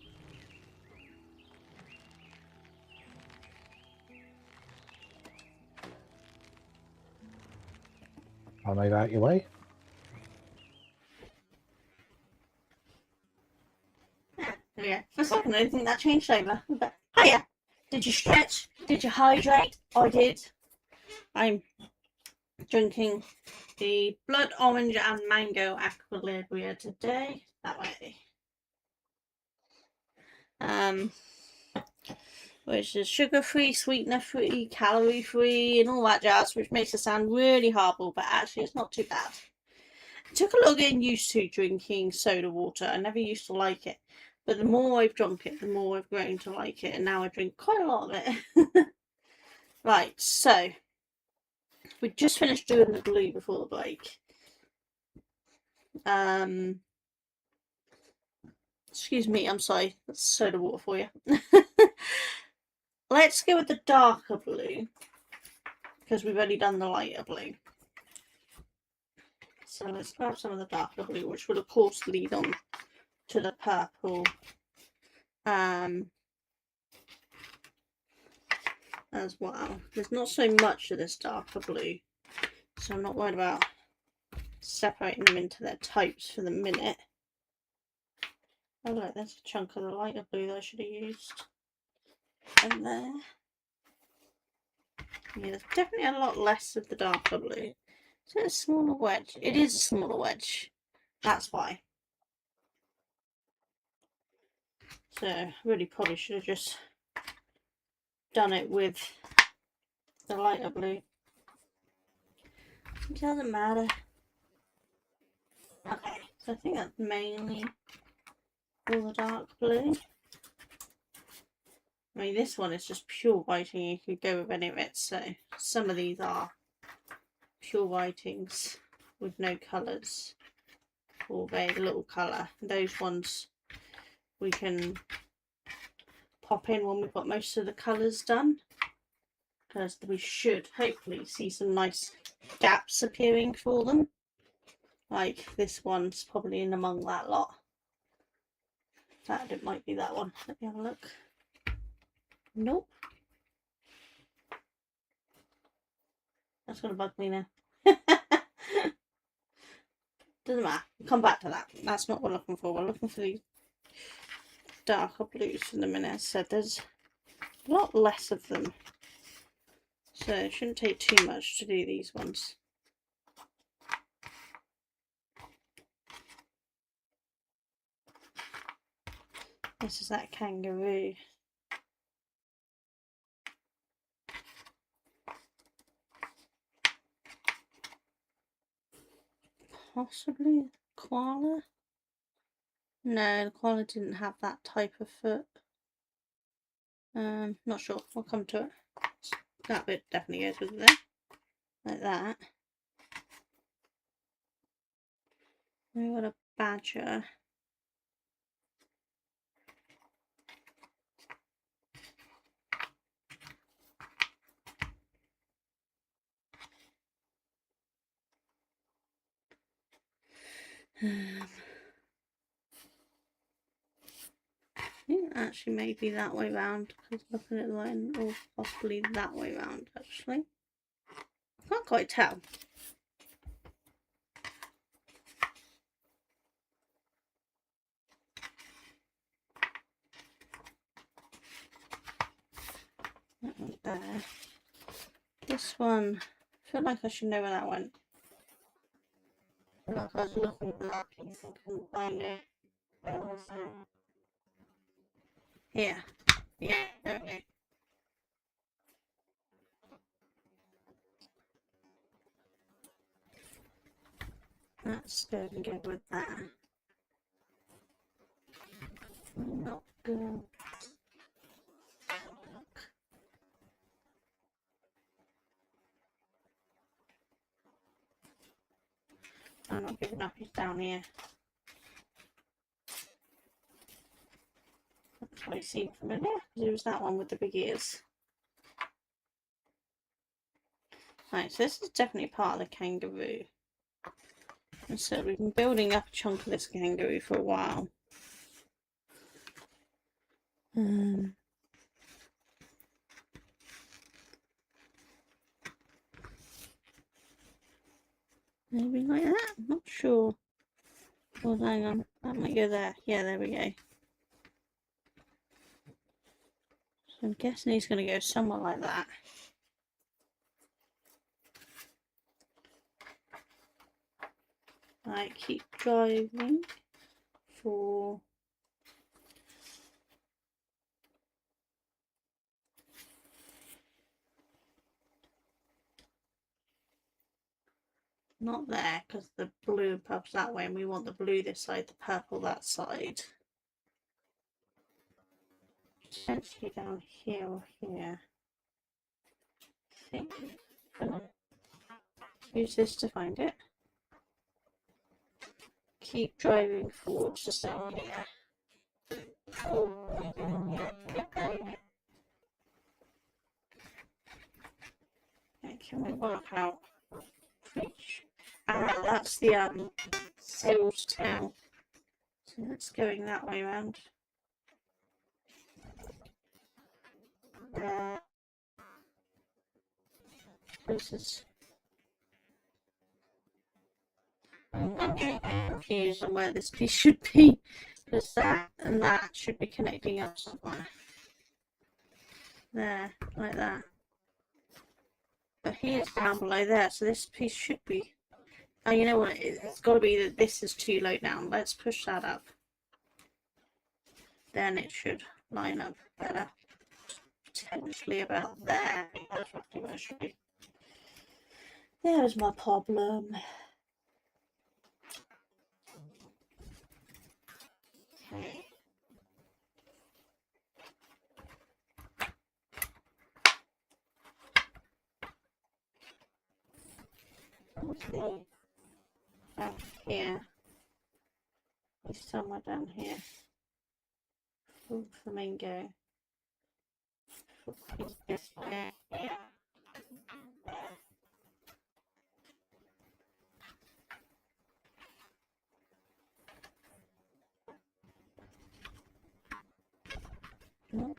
I'll move out your way. Yeah. For a second, I didn't think that changed over. But, hiya! Did you stretch? Did you hydrate? I did. I'm drinking the blood orange and mango aqualibria today. That way. Which is sugar-free, sweetener-free, calorie-free, and all that jazz, which makes it sound really horrible, but actually it's not too bad. It took a lot getting used to drinking soda water. I never used to like it, but the more I've drunk it, the more I've grown to like it, and now I drink quite a lot of it. Right, so we just finished doing the blue before the break. Excuse me, I'm sorry, that's soda water for you. Let's go with the darker blue, because we've already done the lighter blue. So let's grab some of the darker blue, which will of course lead on to the purple. As well. There's not so much of this darker blue, so I'm not worried about separating them into their types for the minute. Oh look, there's a chunk of the lighter blue that I should have used. And there. Yeah, there's definitely a lot less of the darker blue. Is it a smaller wedge? It is a smaller wedge. That's why. So really probably should have just done it with the lighter blue. It doesn't matter. Okay, so I think that's mainly all the dark blue. I mean, this one is just pure whiting. You could go with any of it. So some of these are pure whitings with no colours or very little colour. Those ones we can pop in when we've got most of the colours done, because we should hopefully see some nice gaps appearing for them. Like this one's probably in among that lot. In fact, it might be that one. Let me have a look. Nope. That's gonna bug me now. Doesn't matter. We'll come back to that. That's not what we're looking for. We're looking for these darker blues in a minute. As I said, there's a lot less of them, so it shouldn't take too much to do these ones. This is that kangaroo. Possibly koala? No, the koala didn't have that type of foot. Not sure. We'll come to it. That bit definitely goes with it there. Like that. We've got a badger. I think actually maybe that way round, because looking at the line, or possibly that way round actually. I can't quite tell. That one there. This one, I feel like I should know where that went. Look, I was looking for that piece and couldn't find it. Here. Yeah, okay. That's good and good with that. Not good. I'm not giving up, he's down here. That's what he seemed familiar, because it was that one with the big ears. Right, so this is definitely part of the kangaroo. And so we've been building up a chunk of this kangaroo for a while. Maybe like that? I'm not sure. Oh, hang on. That might go there. Yeah, there we go. So I'm guessing he's going to go somewhere like that. Right, keep driving for... Not there, because the blue and purple's that way, and we want the blue this side, the purple that side. Potentially down here or here. I think. Use this to find it. Keep driving forward just down here. Okay, can we work out which? That's the sail's tail. So that's going that way around. This is. I'm getting confused on where this piece should be, because that and that should be connecting up somewhere. There, like that. But here's down below there, so this piece should be. Oh, you know what it is? It's got to be that this is too low down. Let's push that up. then it should line up better. Potentially about there. I think that's roughly where it should be. There's my problem. Okay. Down here. It's somewhere down here. Full flamingo. This way. Nope.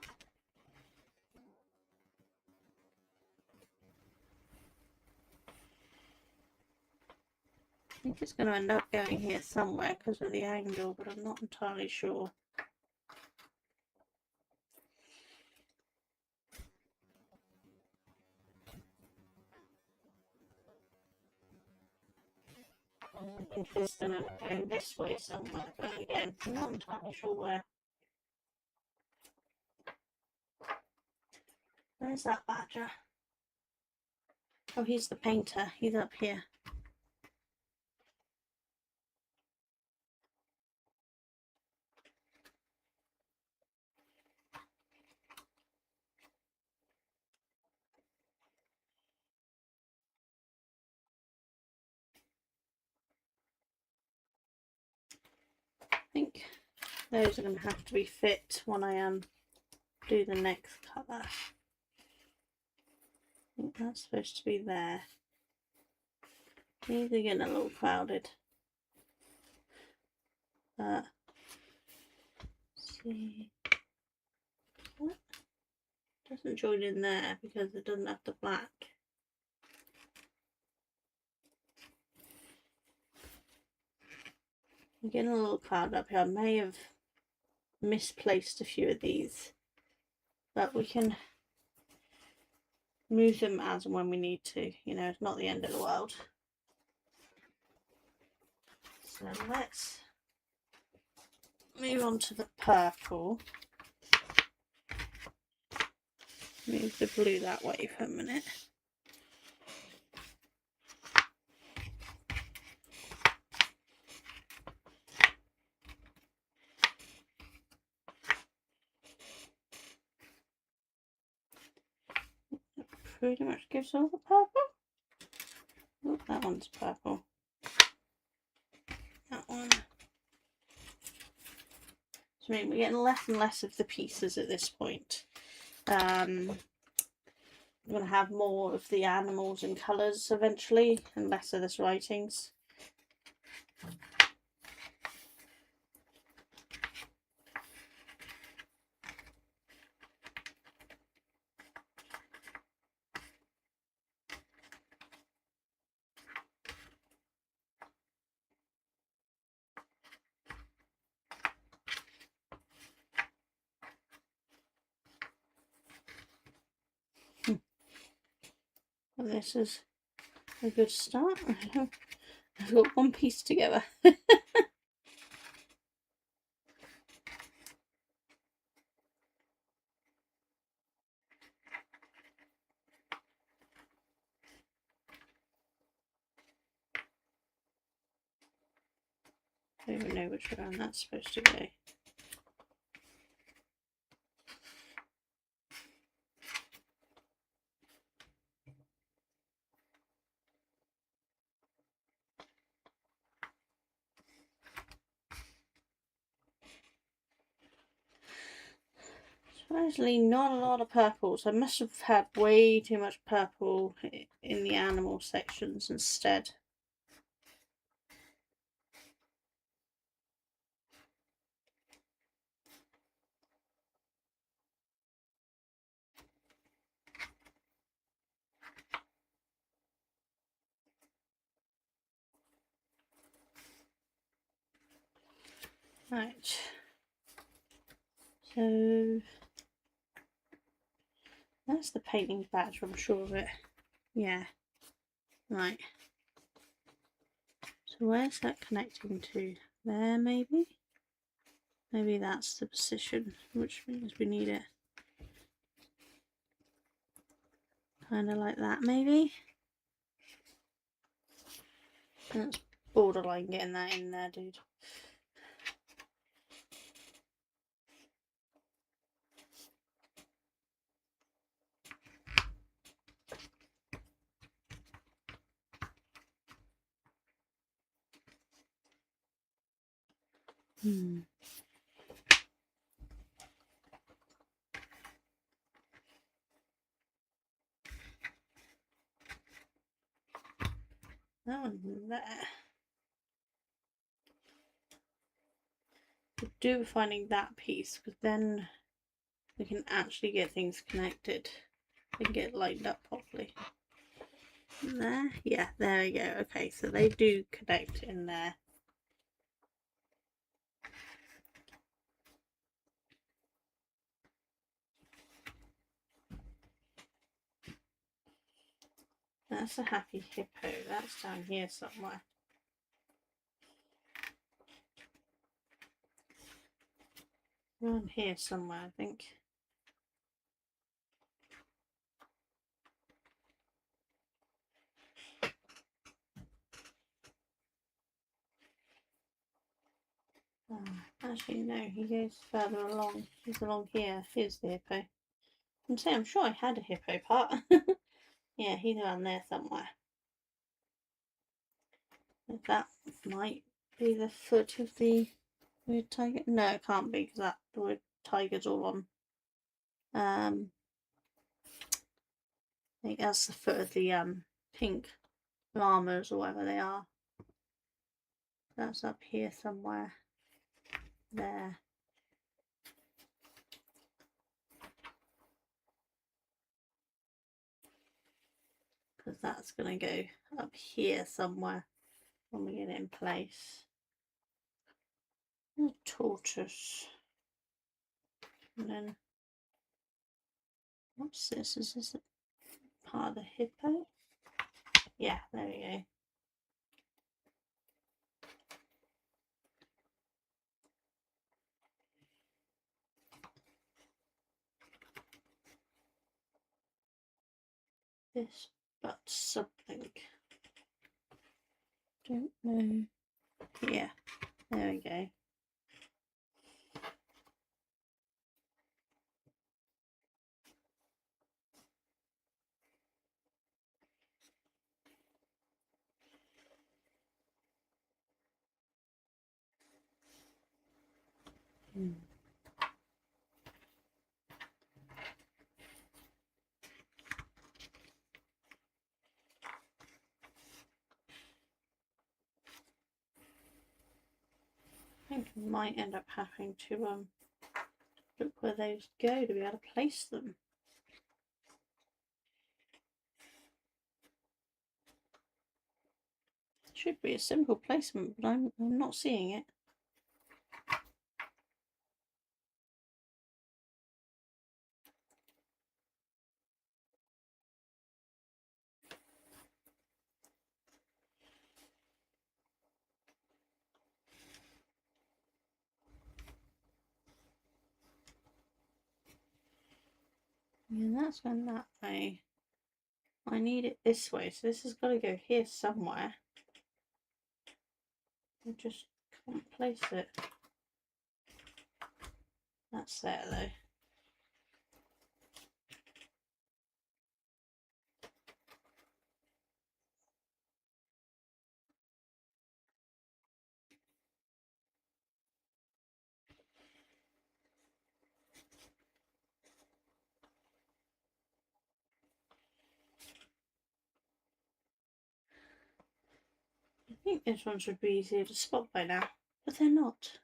I think it's going to end up going here somewhere because of the angle, but I'm not entirely sure. I think it's going to go this way somewhere, but again, I'm not entirely sure where. Where's that badger? Oh, he's the painter. He's up here. I think those are going to have to be fit when I do the next colour. I think that's supposed to be there. These are getting a little crowded. See, what? Doesn't join in there because it doesn't have the black. I'm getting a little crowded up here. I may have misplaced a few of these, but we can move them as and when we need to. You know, it's not the end of the world. So let's move on to the purple. Move the blue that way for a minute. Pretty much gives all the purple. Oh, that one's purple. That one. So I mean, we're getting less and less of the pieces at this point. I'm going to have more of the animals and colours eventually, and less of this writings. Well, this is a good start. I've got one piece together. I don't even know which one that's supposed to go. Surprisingly, not a lot of purples. I must have had way too much purple in the animal sections instead. Right. So that's the painting badge, I'm sure of it. Yeah. Right. So where's that connecting to? There, maybe? Maybe that's the position, which means we need it kind of like that, maybe. That's borderline getting that in there, dude. That one there. Could do finding that piece, because then we can actually get things connected and get lined up properly. There, yeah, there we go. Okay, so they do connect in there. That's a happy hippo. That's down here somewhere. Around here somewhere, I think. Oh, actually, no, he goes further along. He's along here. Here's the hippo. I'm sure I had a hippo part. Yeah, he's around there somewhere. That might be the foot of the weird tiger. No, it can't be, because that the weird tiger's all on. I think that's the foot of the pink llamas or whatever they are. That's up here somewhere. There. Because that's going to go up here somewhere when we get it in place. A tortoise. And then, what's this? Is this a part of the hippo? Yeah, there we go. This, but something. Don't know. Yeah, there we go. I think we might end up having to look where those go to be able to place them. Should be a simple placement, but I'm not seeing it. Yeah, that's going that way. I need it this way, so this has got to go here somewhere. I just can't place it. That's there though. I think this one should be easier to spot by now, but they're not.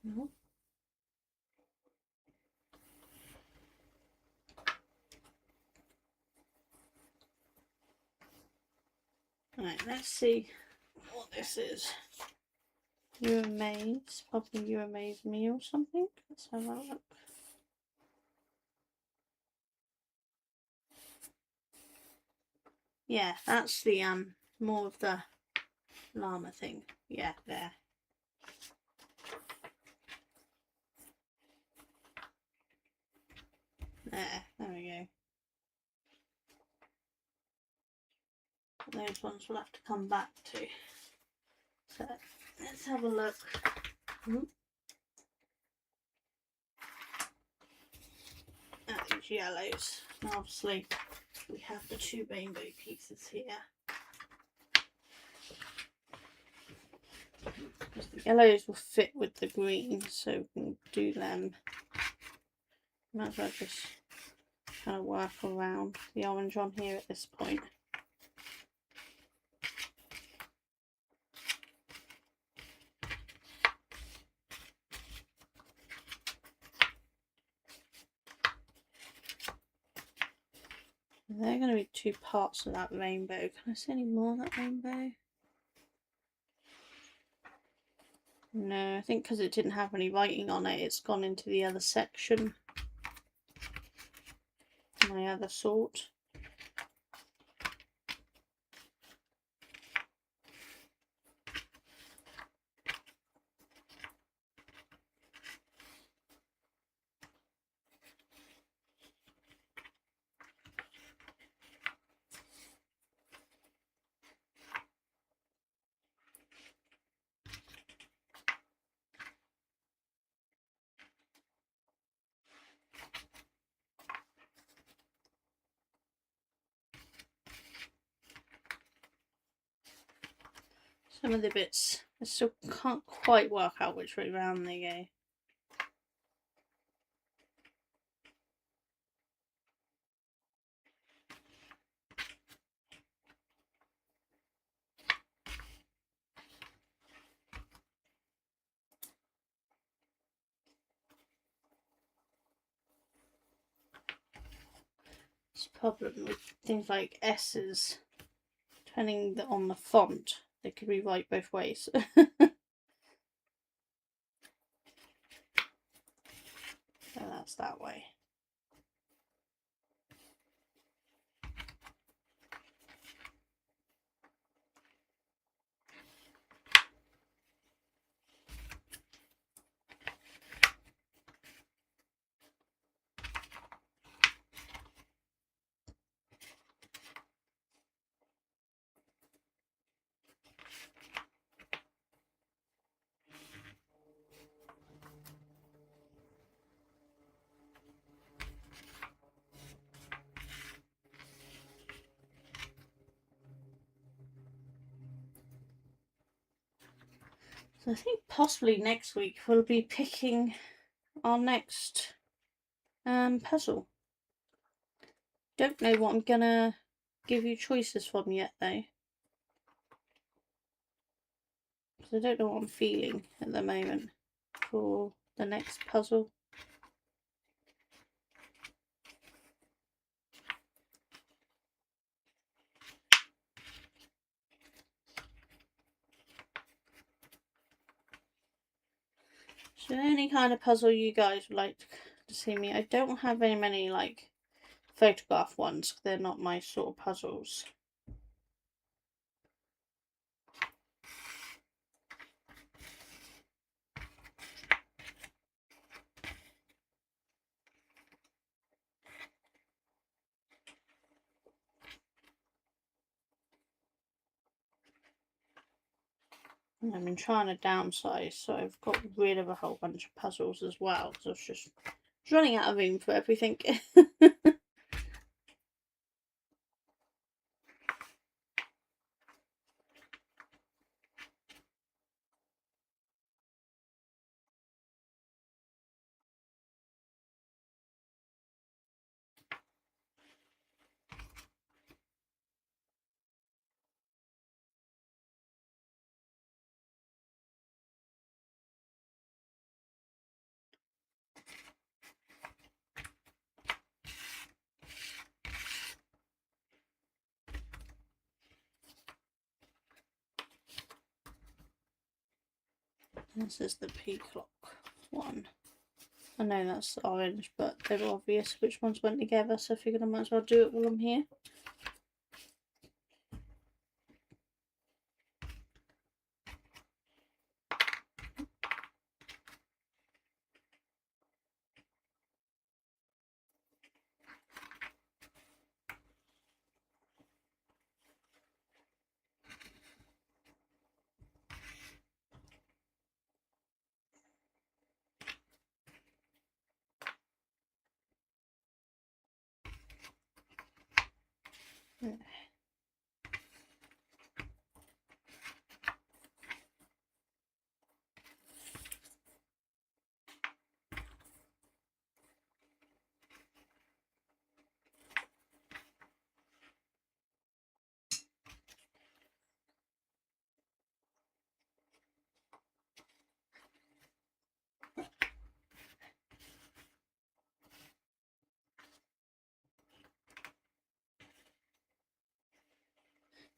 No. Right, let's see what this is. You amaze, probably you amaze me or something. Let's have a look. Yeah, that's the more of the llama thing. Yeah, there. There we go. Those ones we'll have to come back to. So let's have a look. At these yellows. Now obviously we have the 2 rainbow pieces here. The yellows will fit with the green, so we can do them. Might as well just kind of work around the orange on here at this point. They're going to be 2 parts of that rainbow. Can I see any more of that rainbow? No, I think because it didn't have any writing on it, it's gone into the other section. My other sort. Some of the bits, I still can't quite work out which way round they go. It's a problem with things like S's, depending on the font, they could be right both ways. So that's that way. So I think possibly next week we'll be picking our next puzzle. Don't know what I'm gonna give you choices from yet though, because I don't know what I'm feeling at the moment for the next puzzle. So any kind of puzzle you guys would like to see me. I don't have very many like photograph ones, they're not my sort of puzzles. I've been trying to downsize, so I've got rid of a whole bunch of puzzles as well, because I was just running out of room for everything. This is the peacock one. I know that's orange, but they were obvious which ones went together, so I figured I might as well do it while I'm here.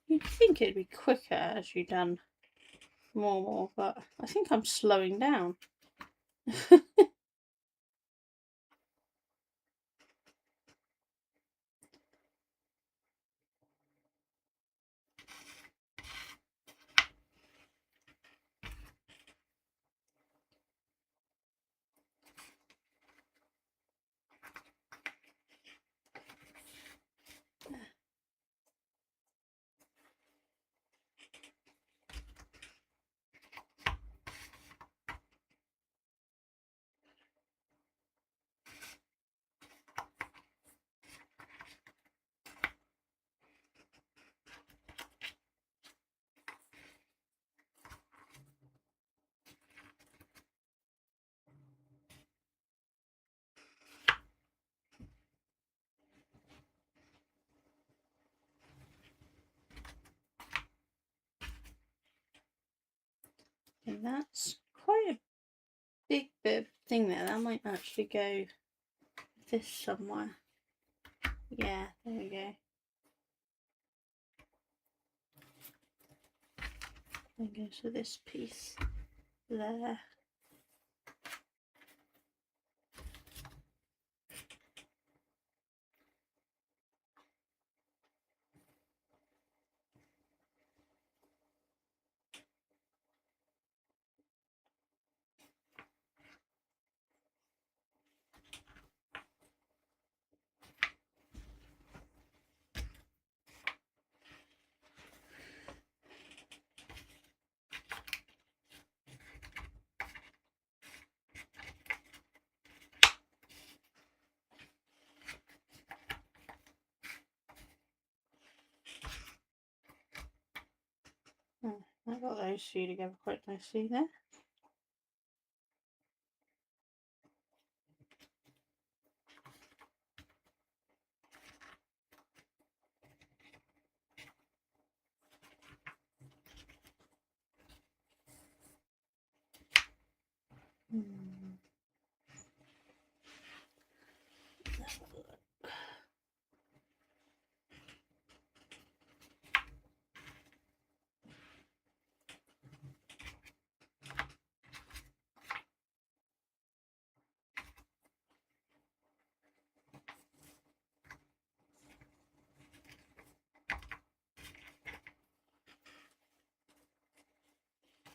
You'd think it'd be quicker as you've done more, but I think I'm slowing down. And that's quite a big bit of thing there. That might actually go this somewhere. Yeah, there we go. There goes to this piece there. Oh, I got those two together quite nicely there.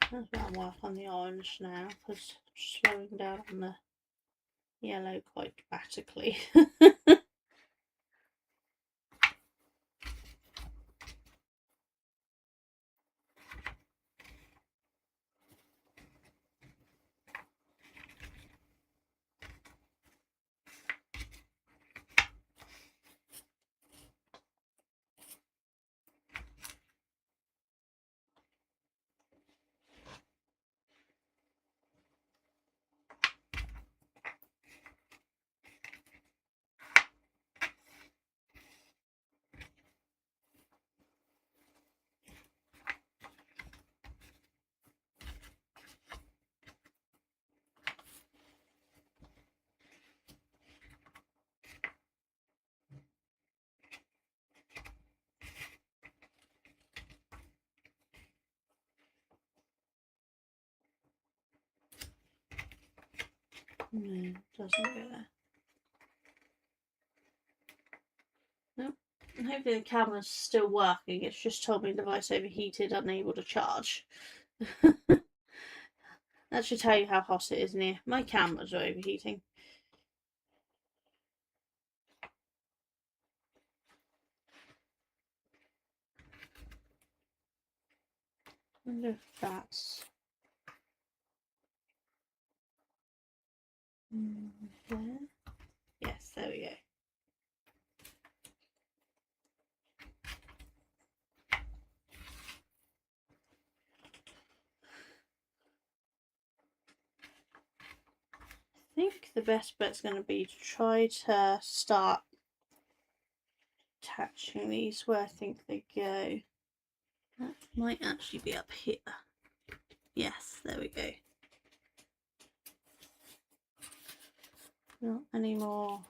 I'm going to work on the orange now because I'm slowing down on the yellow quite dramatically. No, doesn't go there. Nope. Hopefully the camera's still working. It's just told me the device overheated, unable to charge. That should tell you how hot it is in here. My cameras are overheating. I wonder if that's there. Yes, there we go. the best bet's going to be to try to start attaching these where I think they go. That might actually be up here. Yes, there we go. Not any more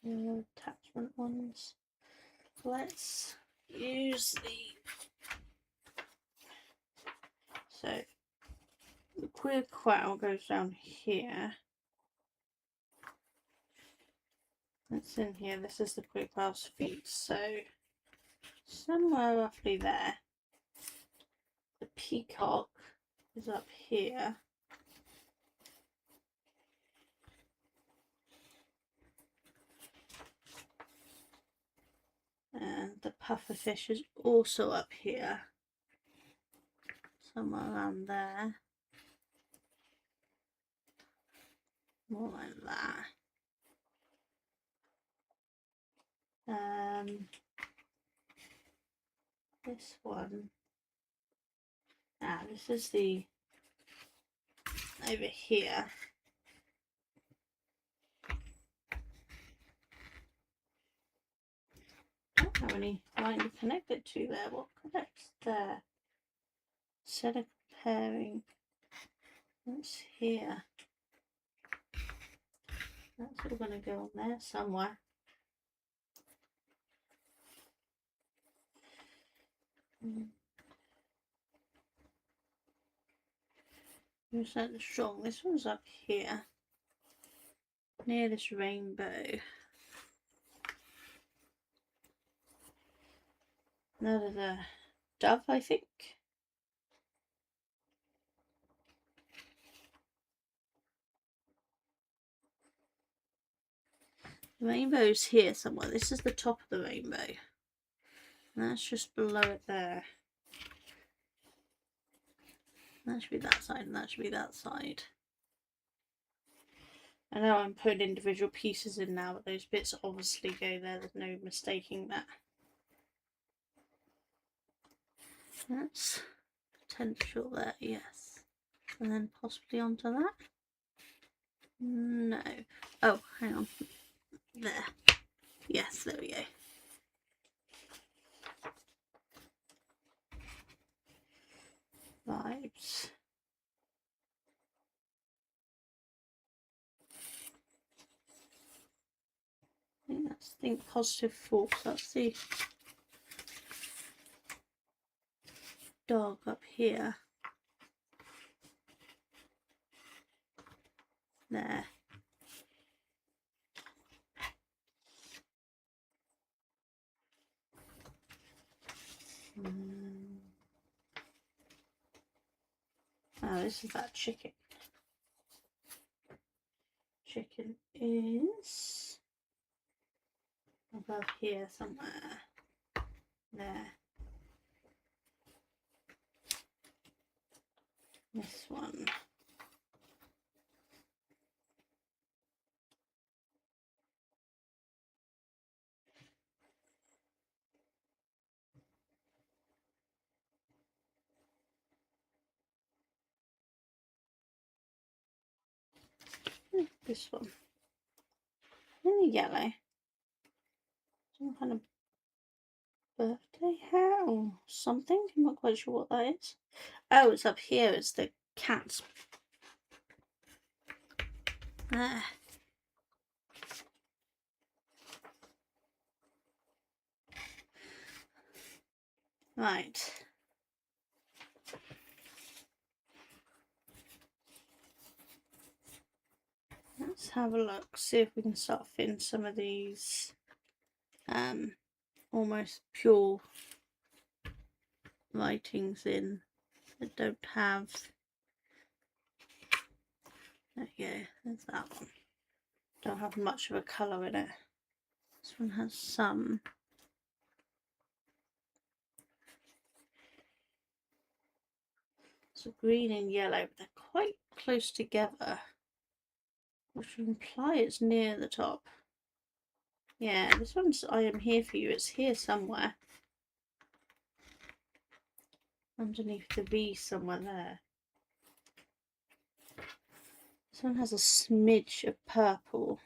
attachment ones. Let's use so the queer cowl goes down here. It's in here. This is the queer cowl's feet. So somewhere roughly there. The peacock is up here. And the pufferfish is also up here. Somewhere around there. More like that. This one. This is the over here. Don't have any line to connect it to there. What connects there? Instead of comparing, that's here. That's all going to go on there somewhere. Who's that strong? This one's up here, near this rainbow. Another the dove, I think. The rainbow's here somewhere. This is the top of the rainbow. And that's just below it there. That should be that side, and that should be that side. I know I'm putting individual pieces in now, but those bits obviously go there. There's no mistaking that. That's potential there, yes. And then possibly onto that. No. Oh, hang on. There. Yes, there we go. Vibes. I think positive force. That's the dog up here. There. Oh, this is that chicken. Chicken is above here somewhere. There. This one. This one. In the yellow. Some kind of birthday hat or something. I'm not quite sure what that is. Oh, it's up here. It's the cat's. There. Right. Let's have a look, see if we can start fitting some of these almost pure writings in that don't have. There you go, there's that one. Don't have much of a colour in it. This one has some. So green and yellow, but they're quite close together, which would imply it's near the top. Yeah, this one's I am here for you. It's here somewhere. Underneath the V somewhere there. This one has a smidge of purple.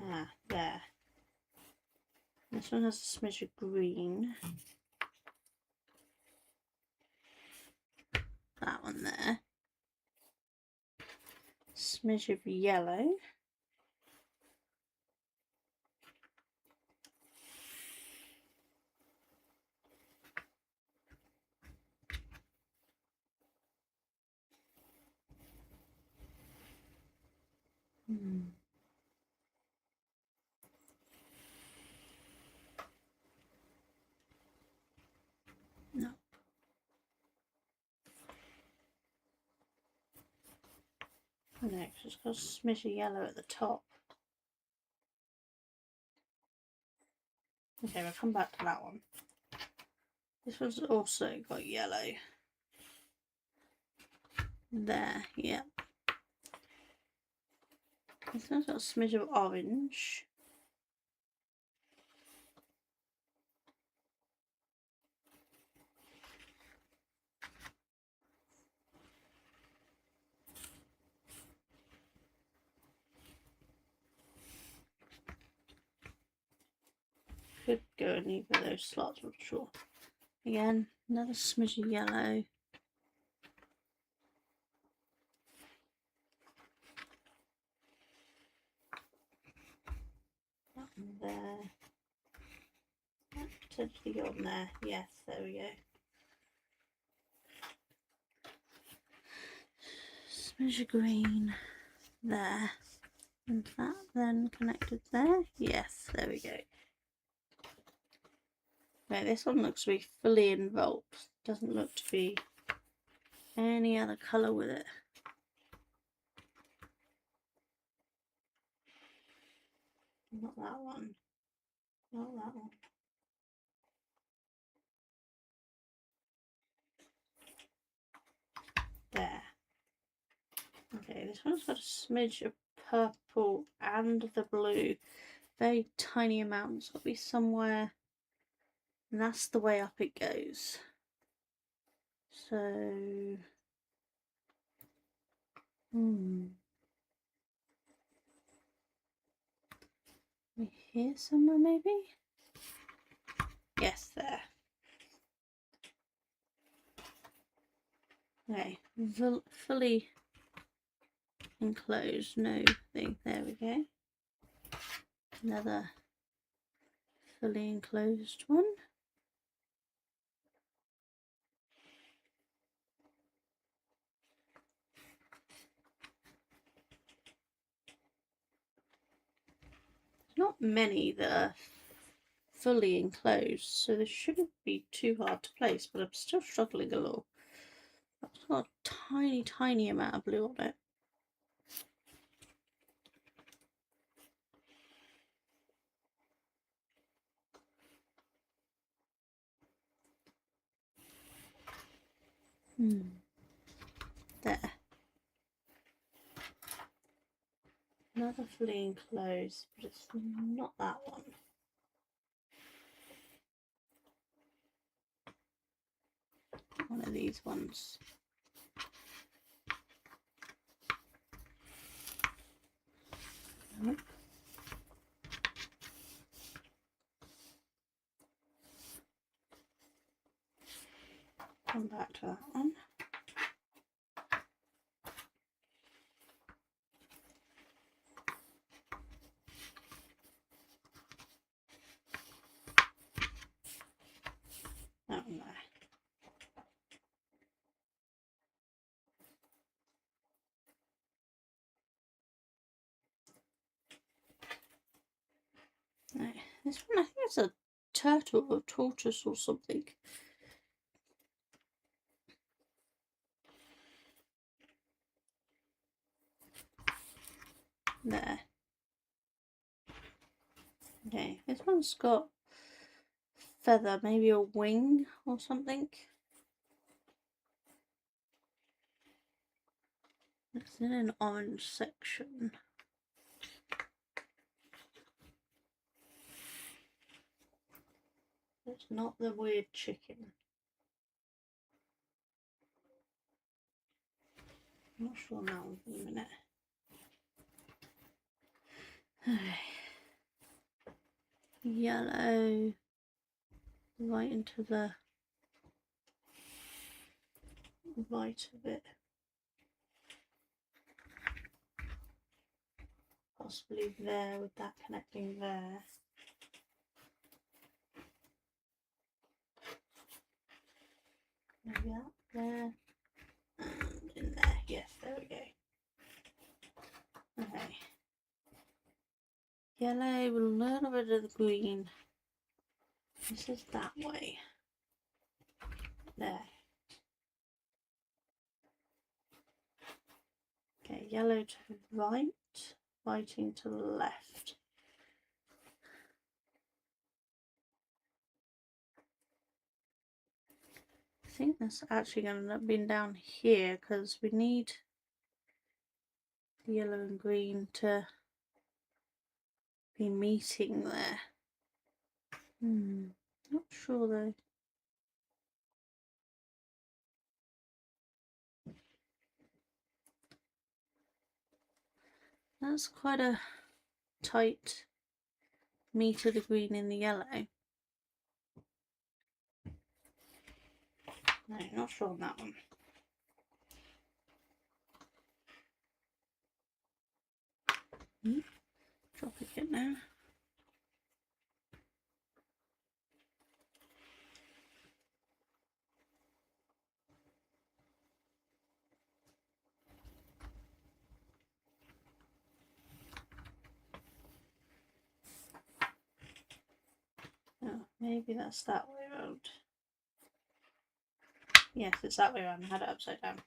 Ah, there. This one has a smidge of green. That one there. Smidge of yellow. No. Next, it's got a smidge of yellow at the top. Okay, we'll come back to that one. This one's also got yellow. There, yeah. This one's got a smidge of orange. Could go in either of those slots, I'm not sure. Again, another smidge of yellow. That one there. That potentially go on there. Yes, there we go. Smidge of green there. And that then connected there. Yes, there we go. Right, this one looks to be fully involved. Doesn't look to be any other colour with it. Not that one. Not that one. There. Okay, this one's got a smidge of purple and the blue. Very tiny amount. It's got to be somewhere. And that's the way up it goes. So... Here somewhere maybe? Yes, there. Okay, fully enclosed, no thing. There we go. Another fully enclosed one. Not many that are fully enclosed, so this shouldn't be too hard to place, but I'm still struggling a little. That's got a tiny amount of blue on it. There. Another fully enclosed, but it's not that one. One of these ones. Nope. Come back to that one. That one there. Right. This one, I think it's a turtle or tortoise or something. There. Okay, this one's got feather, maybe a wing or something. It's in an orange section. It's not the weird chicken. I'm not sure on that one for a minute. Okay. Yellow right into the right of it. Possibly there with that connecting there. Maybe that there. And in there. Yes, there we go. Okay. Yellow with a little bit of the green. This is that way. There. Okay, yellow to the right, whiting to the left. I think that's actually going to end up being down here because we need the yellow and green to be meeting there. Not sure though. That's quite a tight meet of the green in the yellow. No, not sure on that one. Drop it in now. Oh, maybe that's that way around. Yes, it's that way around. I had it upside down.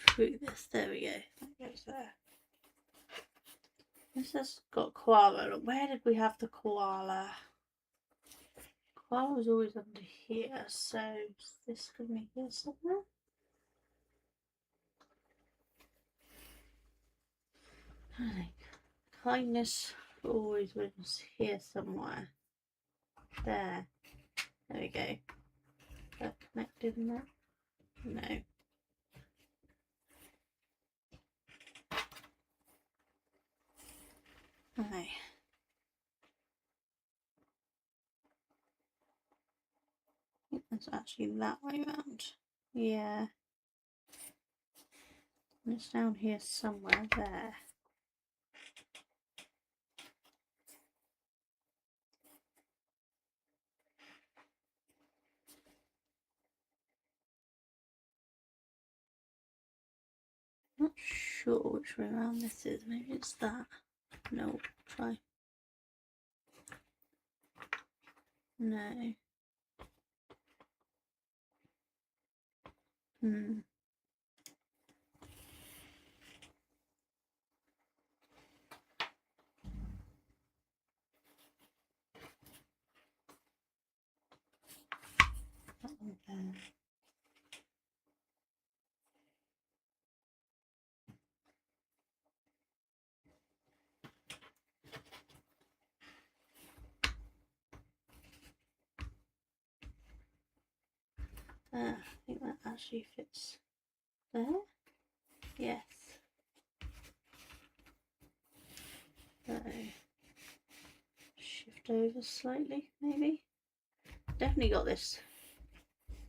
Through this, there we go. That goes there. This has got koala. Where did we have the koala? Koala was always under here, so this could be here somewhere. I think kindness always wins here somewhere. There. There we go. Is that connected in that? No. Okay. I think that's actually that way round. Yeah. And it's down here somewhere there. Not sure which way around this is. Maybe it's that. No, try. No. That one there. I think that actually fits there. Yes. So shift over slightly, maybe. Definitely got this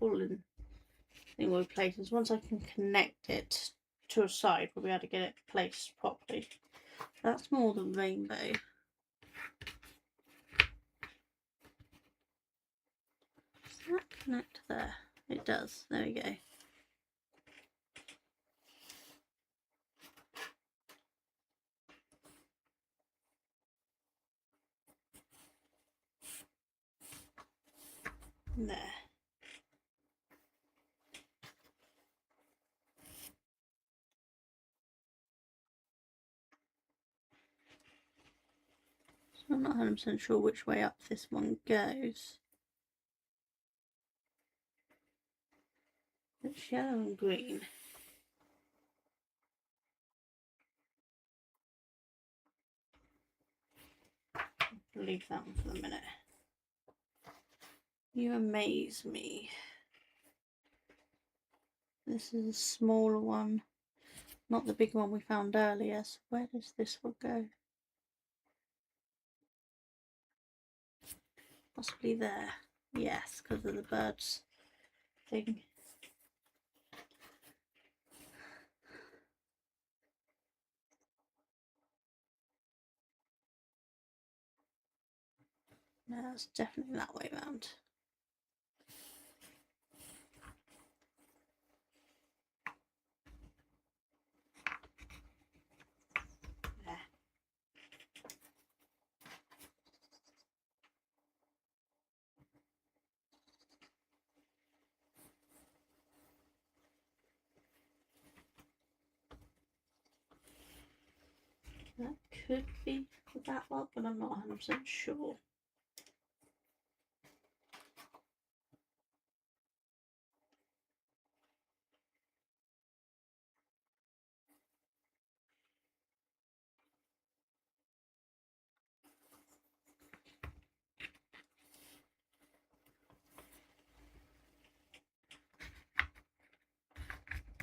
all in thing with places. Once I can connect it to a side, we'll be able to get it placed properly. That's more than rainbow. Does that connect there? It does. There we go. There. So I'm not 100% sure which way up this one goes. It's yellow and green. I'll leave that one for the minute. You amaze me. This is a smaller one, not the big one we found earlier. So where does this one go? Possibly there. Yes, because of the birds thing. No, it's definitely that way round. There. That could be that lot, but I'm not 100% sure.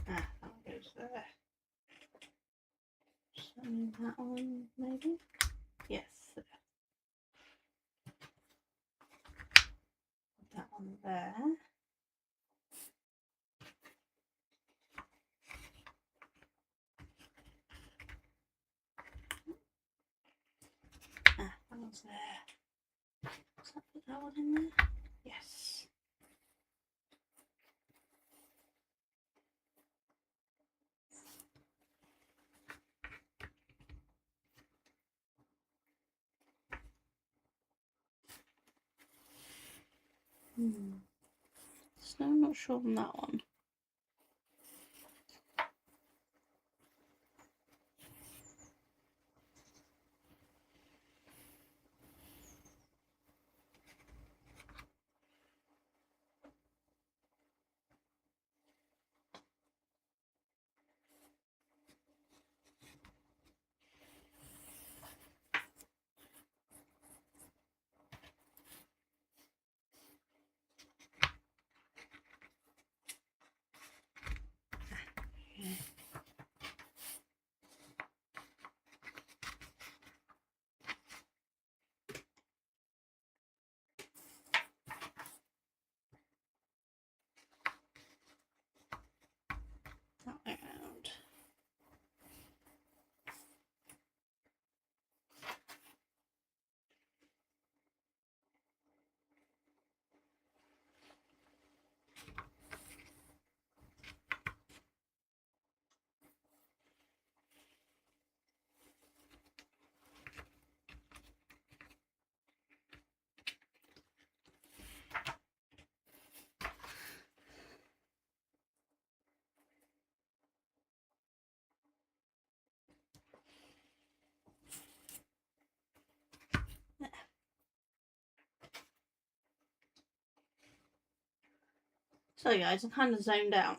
Ah, that goes there. So that one, maybe? Yes. Put that one there. Ah, that one's there. Does that put that one in there? Yes. So I'm not sure on that one. Okay. That way around. So guys, I'm kind of zoned out.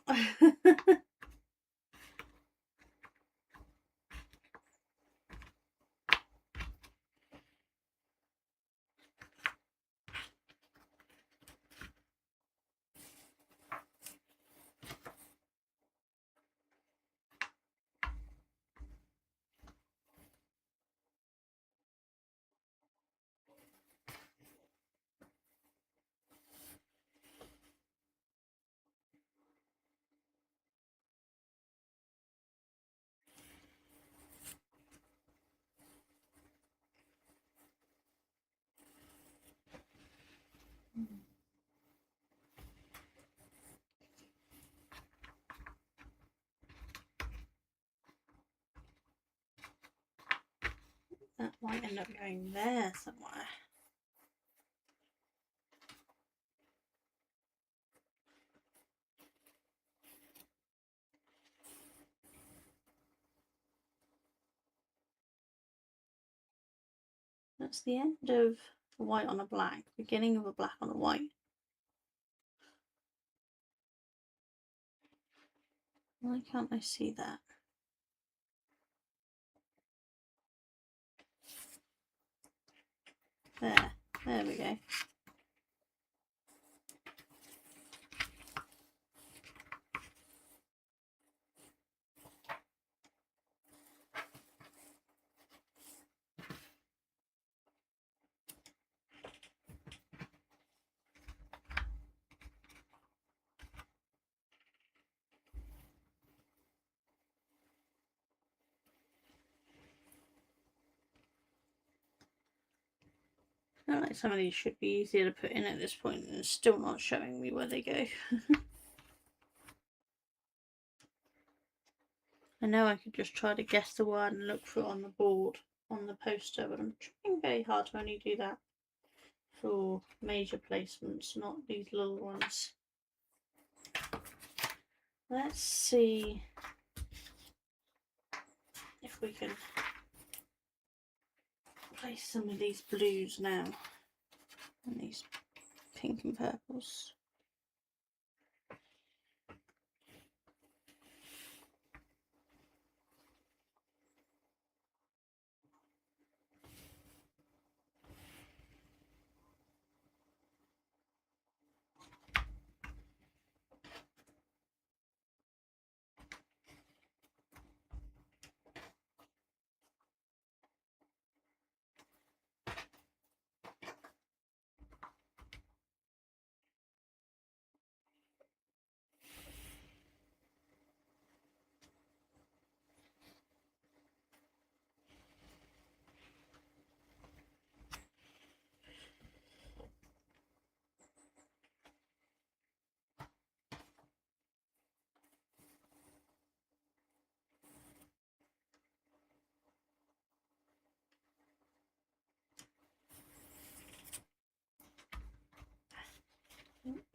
That might end up going there somewhere. That's the end of a white on a black, beginning of a black on a white. Why can't I see that? There we go. I feel like some of these should be easier to put in at this point, and it's still not showing me where they go. I know I could just try to guess the word and look for it on the board, on the poster, but I'm trying very hard to only do that for major placements, not these little ones. Let's see if we can place some of these blues now, and these pink and purples.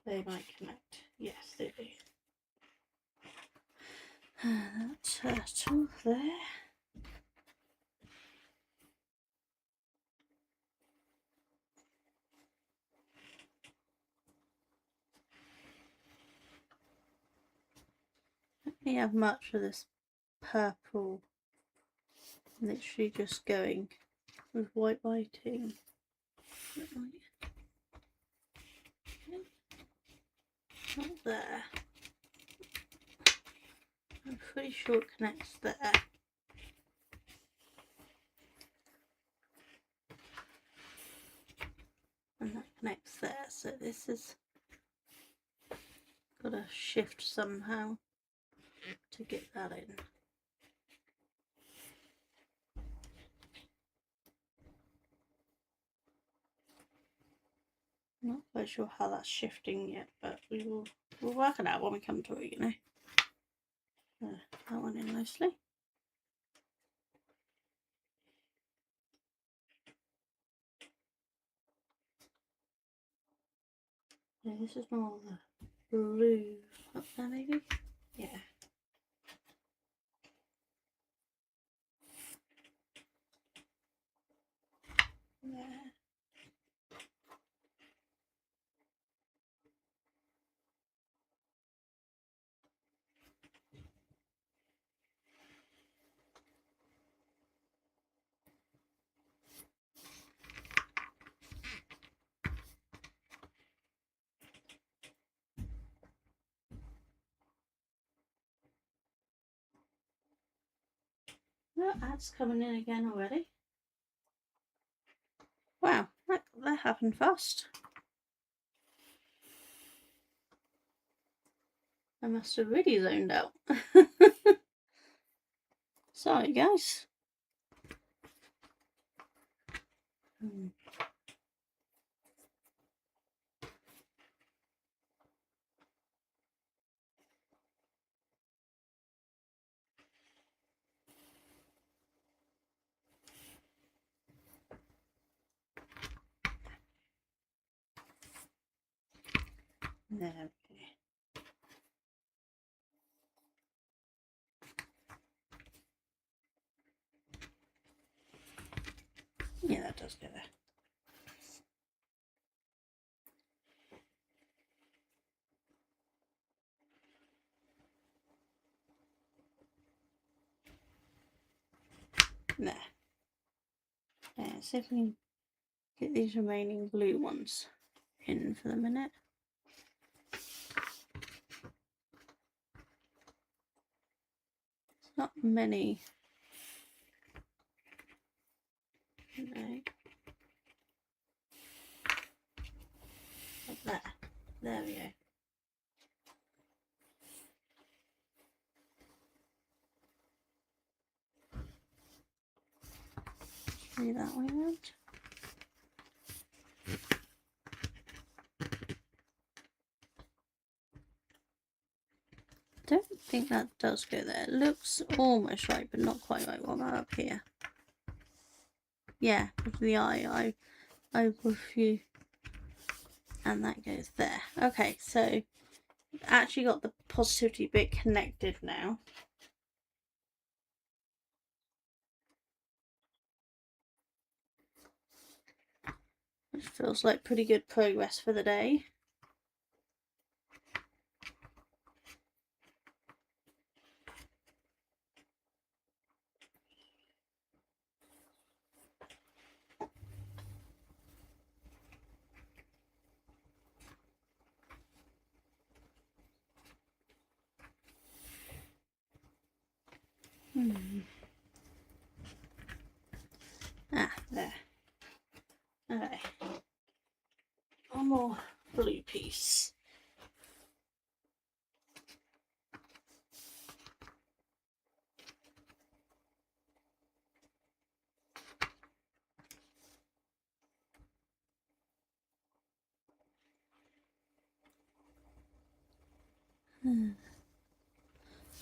They might connect. Yes, they do. That turtle there. I don't have much of this purple. Literally just going with white lighting. Not there. I'm pretty sure it connects there. And that connects there, so this is got to shift somehow to get that in. Not quite sure how that's shifting yet, but we'll work it out when we come to it, you know. That one in nicely. Yeah, this is more of the blue up there, maybe. Yeah. Yeah. No, ads coming in again already. Wow, that happened fast. I must have really zoned out. Sorry, guys. Okay. Yeah, that does go there. There. Yeah, see if we can get these remaining blue ones in for the minute. It's not many. No. Like that. There we go. Do that way around. Don't think that does go there. It looks almost right, but not quite right. What about up here? Yeah, with the eye overview. And that goes there. Okay, so actually got the positivity bit connected now. Which feels like pretty good progress for the day. Ah, there. Okay. One more blue piece.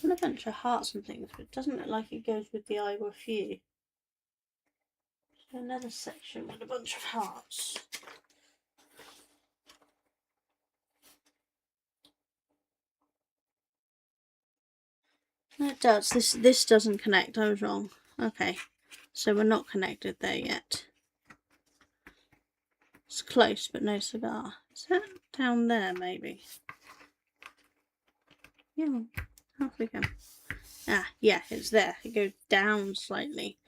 And a bunch of hearts and things, but it doesn't look like it goes with the eye review. So another section with a bunch of hearts. It does. This doesn't connect. I was wrong. Okay, so we're not connected there yet. It's close, but no cigar. Is that down there, maybe? Yeah, off we go. Ah, yeah, it's there. It goes down slightly.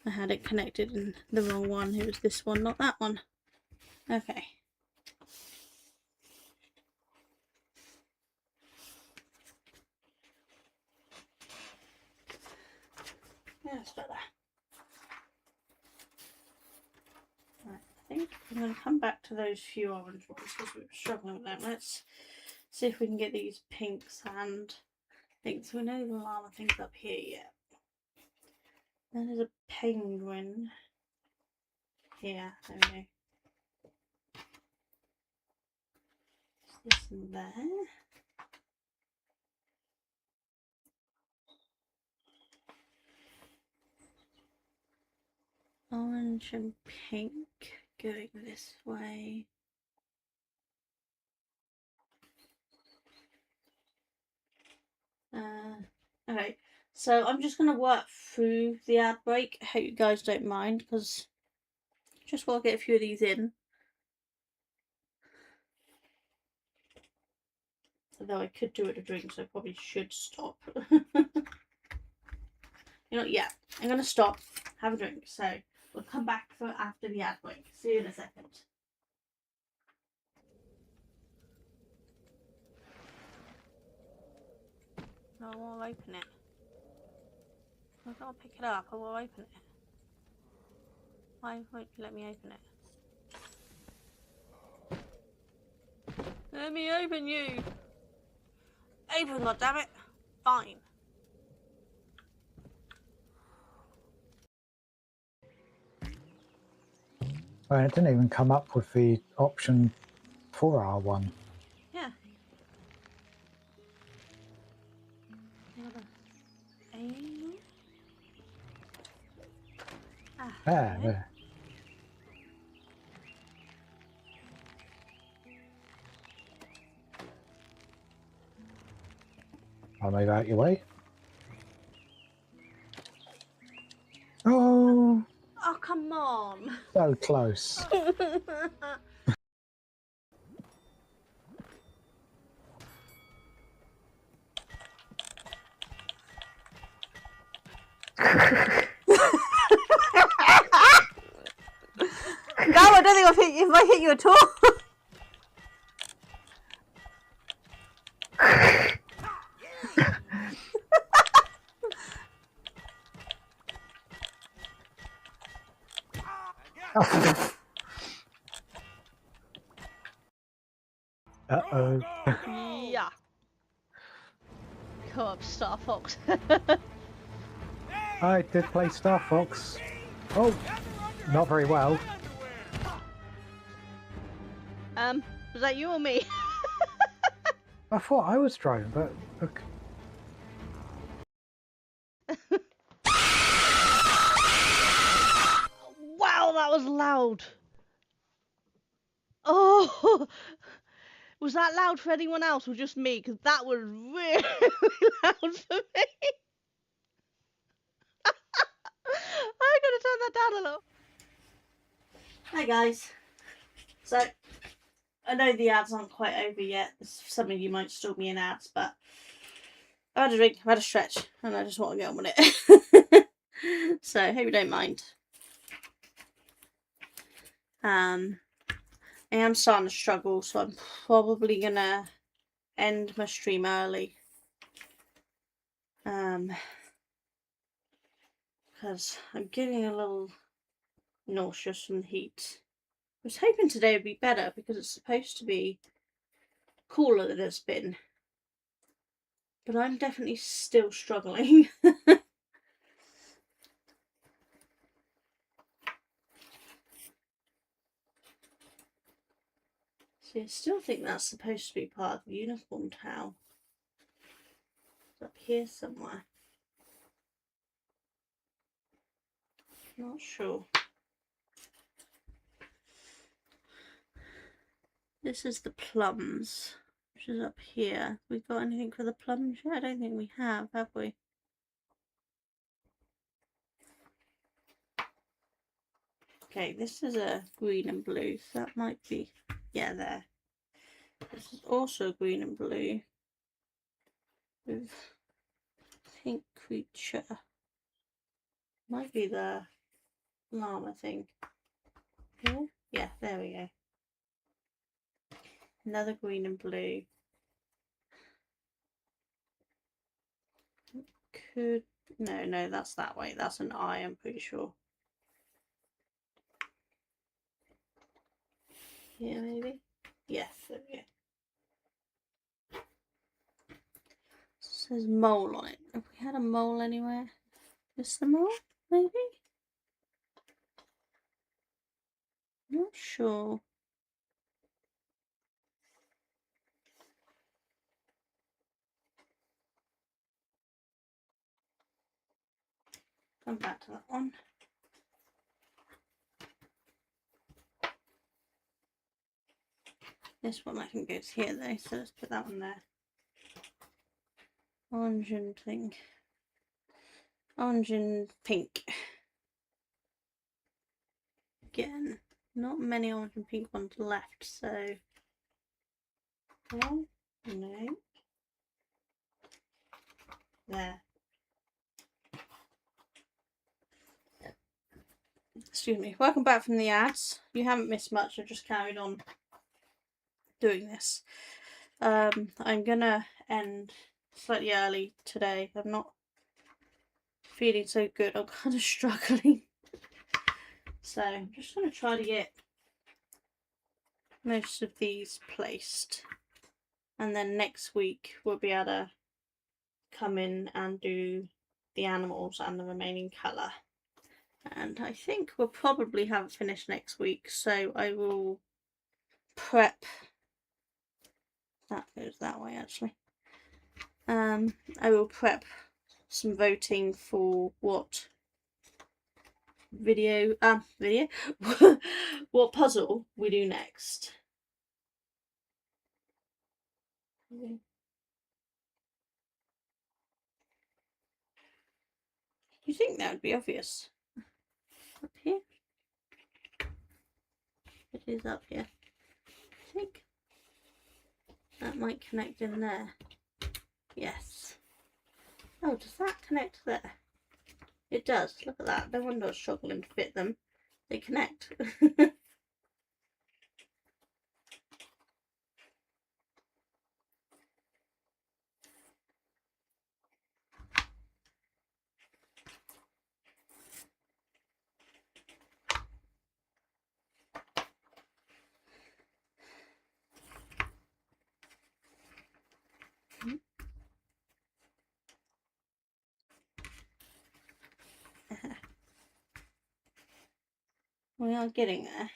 I had it connected in the wrong one. It was this one, not that one. Okay. Yeah, that's better. Right, I think I'm going to come back to those few orange ones because we were struggling with them. Let's see if we can get these pinks and things. We know the llama thing's up here yet. Then there's a penguin here. There we go. This and there. Orange and pink going this way. Okay, so I'm just going to work through the ad break. I hope you guys don't mind because just want to get a few of these in. Although I could do it a drink, so I probably should stop. You know, yeah, I'm going to stop, have a drink. So we'll come back for after the ad break. See you in a second. No, I won't open it. I've got to pick it up. I will open it. Why won't you let me open it? Let me open you. Open, goddammit. Fine. Well, it didn't even come up with the option for R1. Yeah. Aim. Ah, There. I'll move out your way. Oh, Oh, come on. so close. hit you at all. Uh-oh. Yeah. Come up, Star Fox. I did play Star Fox. Oh, not very well. Was that you or me? I thought I was driving, but okay. Wow, that was loud. Oh, was that loud for anyone else or just me? Because that was really loud for me. I'm gonna turn that down a little. Hi guys. So, I know the ads aren't quite over yet. Some of you might still be in ads, but I had a drink, I had a stretch, and I just want to get on with it. So, hope you don't mind. I am starting to struggle, so I'm probably gonna end my stream early. Because I'm getting a little nauseous from the heat. I was hoping today would be better because it's supposed to be cooler than it's been. But I'm definitely still struggling. See, I still think that's supposed to be part of the uniform towel. It's up here somewhere. Not sure. This is the plums, which is up here. We got anything for the plums yet? I don't think we have we? Okay, this is a green and blue, so that might be, yeah, there. This is also green and blue with pink creature. Might be the llama thing. Yeah, yeah, there we go. Another green and blue. Could, no, that's that way. That's an eye, I'm pretty sure. Yeah, maybe. Yes, there we go. It says mole on it. Have we had a mole anywhere? Is the mole? Maybe? Not sure. Come back to that one. This one I think goes here though, so let's put that one there. Orange and thing. Orange and pink. Again, not many orange and pink ones left, so. Well, no. There. Excuse me. Welcome back from the ads. You haven't missed much. I've just carried on doing this. I'm gonna end slightly early today. I'm not feeling so good. I'm kind of struggling. So I'm just gonna try to get most of these placed. And then next week we'll be able to come in and do the animals and the remaining colour. And I think we'll probably have it finished next week, so I will prep. That goes that way actually. I will prep some voting for what video what puzzle we do next. You think that would be obvious? Up here? It is up here. I think that might connect in there. Yes. Oh, does that connect there? It does. Look at that. No wonder I was struggling to fit them. They connect. We are getting there.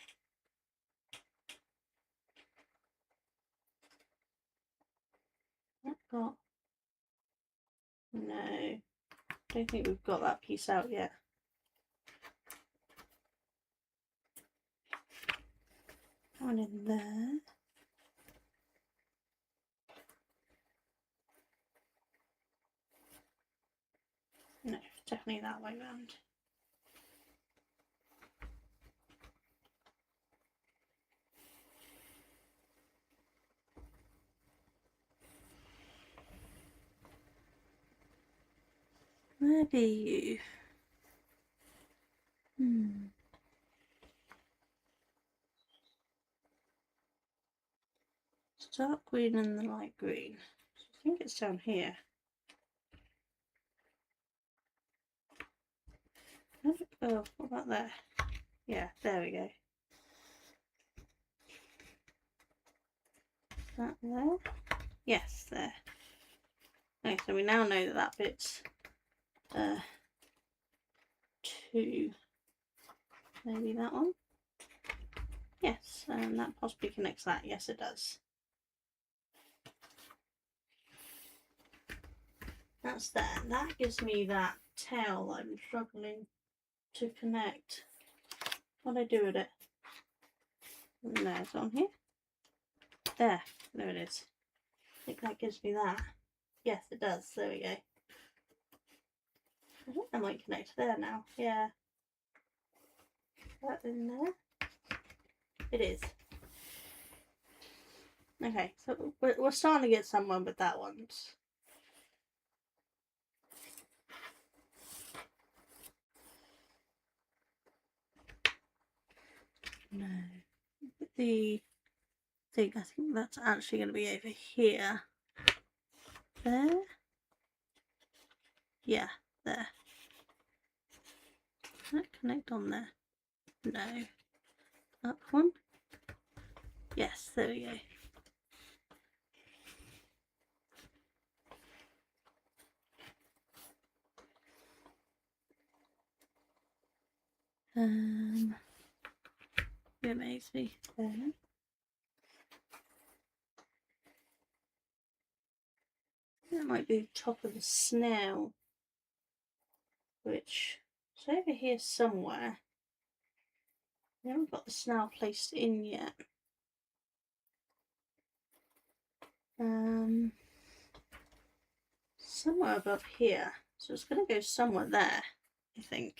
That got... No. Don't think we've got that piece out yet. One in there. No, definitely that way round. Where be you? It's dark green and the light green. I think it's down here. Oh, what about there? Yeah, there we go. Is that there? Yes, there. Okay, so we now know that that bit's to maybe that one. Yes, and that possibly connects that. Yes, it does. That's there. That gives me that tail that I'm struggling to connect. What do I do with it? No, it's on here. There it is. I think that gives me that. Yes, it does. There we go. I think that might connect there now. Yeah. That in there. It is. Okay, so we're starting to get somewhere with that one. No. The thing, I think that's actually going to be over here. There. Yeah, there. Does that connect on there? No. Up one? Yes, there we go. It makes me there. That might be the top of the snail, which is over here somewhere. We haven't got the snail placed in yet. Somewhere above here. So it's going to go somewhere there, I think.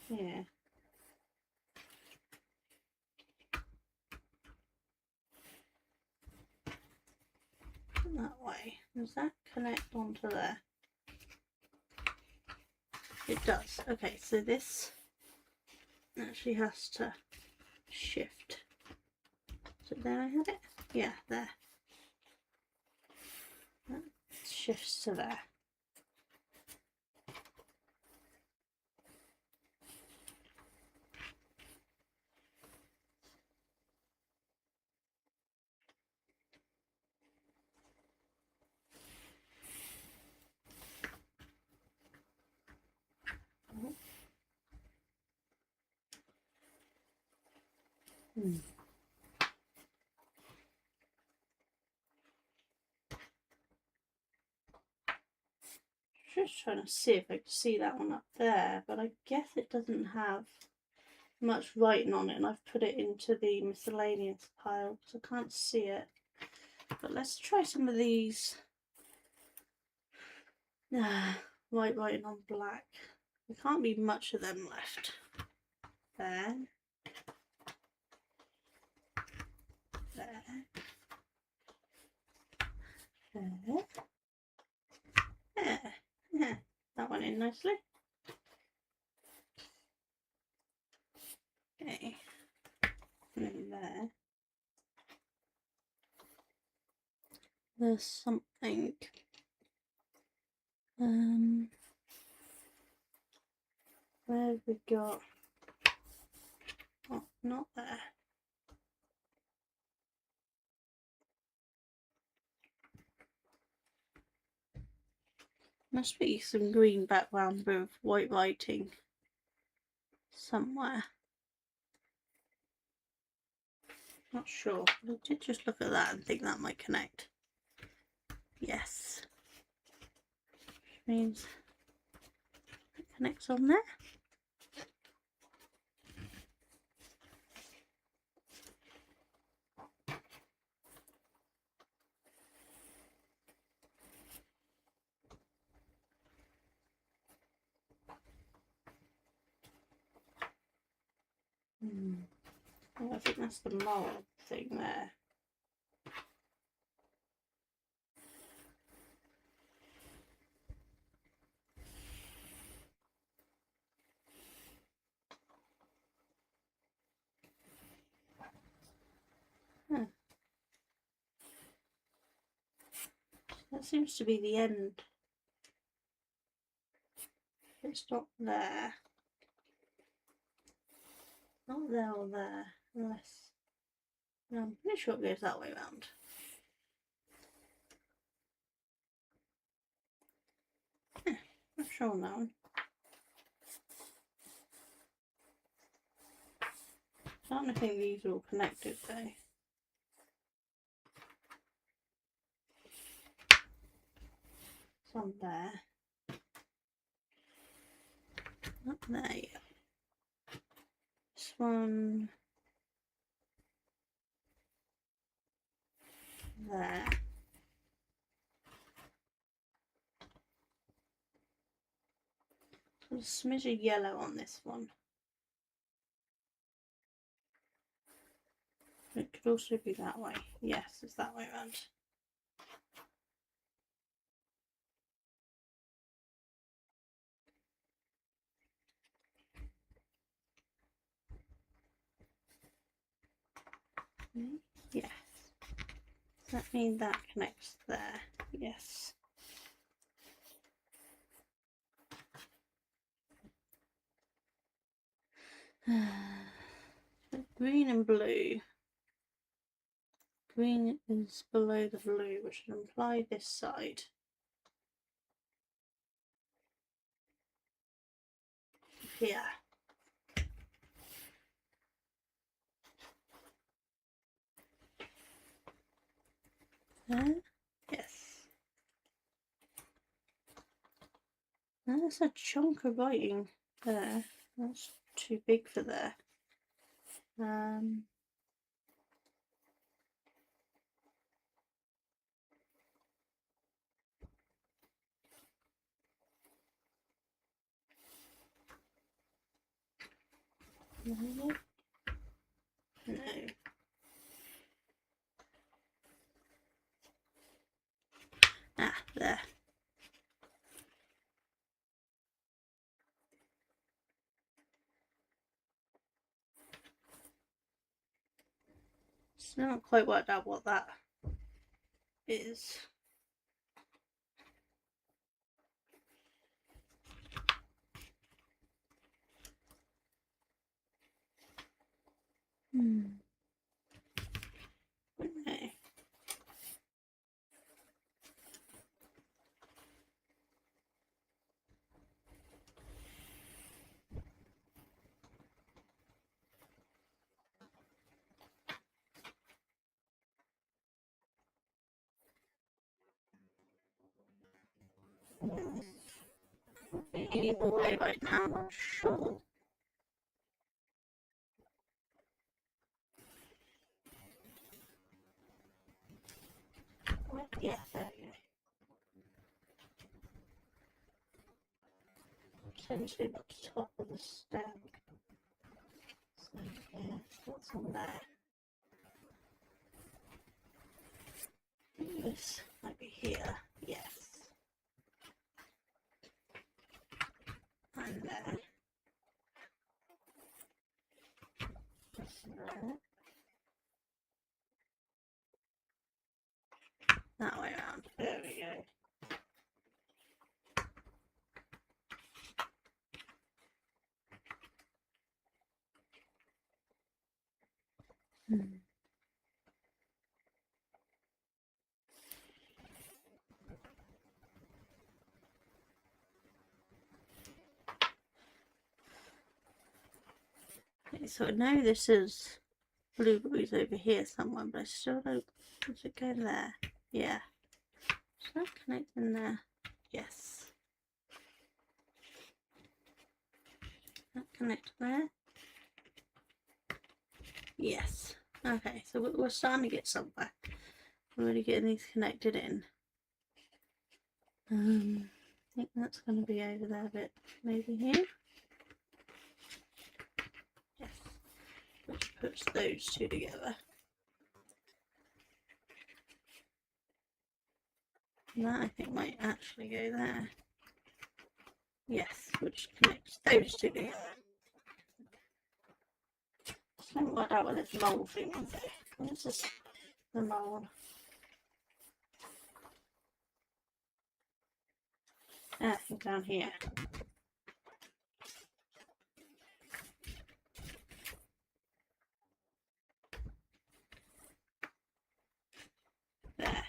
Yeah. That way. Does that connect onto there? It does. Okay, so this actually has to shift. So there I had it? Yeah, there. That shifts to there. Just trying to see if I can see that one up there, but I guess it doesn't have much writing on it, and I've put it into the miscellaneous pile because I can't see it. But let's try some of these white writing on black. There can't be much of them left. There. There. There. There. Yeah. That went in nicely. Okay. And then there. There's something. Where have we got? Oh, not there. Must be some green background with white writing somewhere. Not sure. I did just look at that and think that might connect. Yes. Which means it connects on there. Oh, I think that's the mold thing there. Huh. That seems to be the end. It's not there. Not there or there, unless... I'm pretty sure it goes that way around. Not sure now. I don't think these are all connected though. Some there. Not there yet. This one. There. There's a smidge of yellow on this one. It could also be that way. Yes, it's that way around. Yes. Does that mean that connects there? Yes. Green and blue. Green is below the blue, which would imply this side. Here. There? Yes. There's a chunk of writing there. That's too big for there. No. No. Ah, there. Still not quite worked out what that is. Okay. Either way right now, I'm not sure. Yeah, there you go. Potentially the top of the stem. So, yeah, what's on there? This might be here. Yes. And there. There. That way around. There we go. Okay, so I know this is blueberries over here somewhere, but I still don't. Does it go there? Yeah. Does that connect in there? Yes. Does that connect there? Yes. Okay, so we're starting to get somewhere. We're really getting these connected in. I think that's going to be over there a bit. Maybe here? Yes. Which puts those two together. And that I think might actually go there. Yes, which connects those two together. I haven't worked out what this mold thing is. This is the mold. I think down here. There.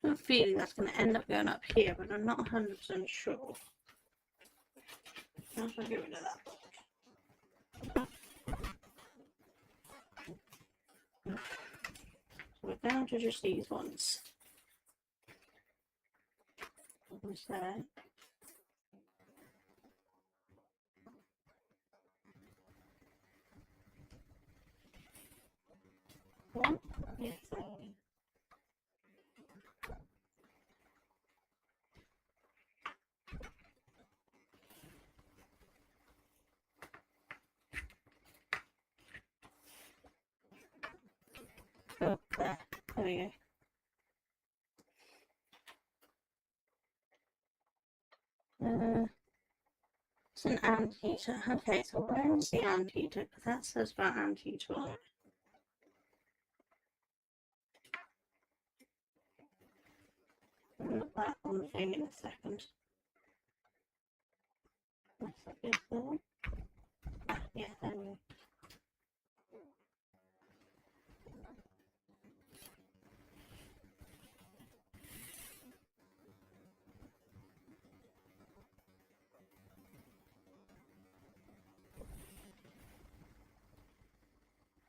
I have a feeling that's going to end up going up here, but I'm not 100% sure. I'll get rid of that. So we're down to just these ones. What's there? One? Yes. Oh, there. There we go. It's an anteater. Okay, so where's the anteater? Because that says about anteater on it. I'll look that on the thing in a second. That's a good one. Ah, yeah, there we go.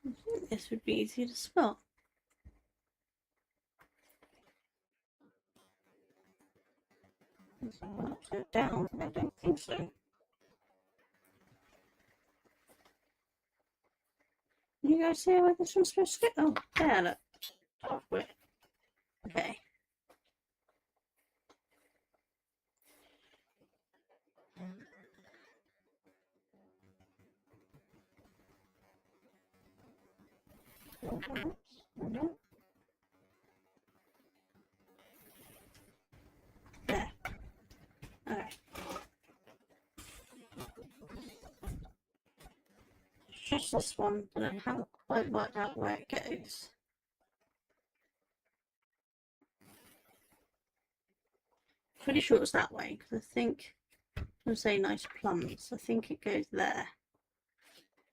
I think this would be easy to spot. Down, I don't think so. You guys see where this one's supposed to go? Oh, there, look. Halfway. Okay. There. Alright. It's just this one, but I haven't quite worked out where it goes. Pretty sure it's that way, because I think, I'm going to say nice plums, I think it goes there.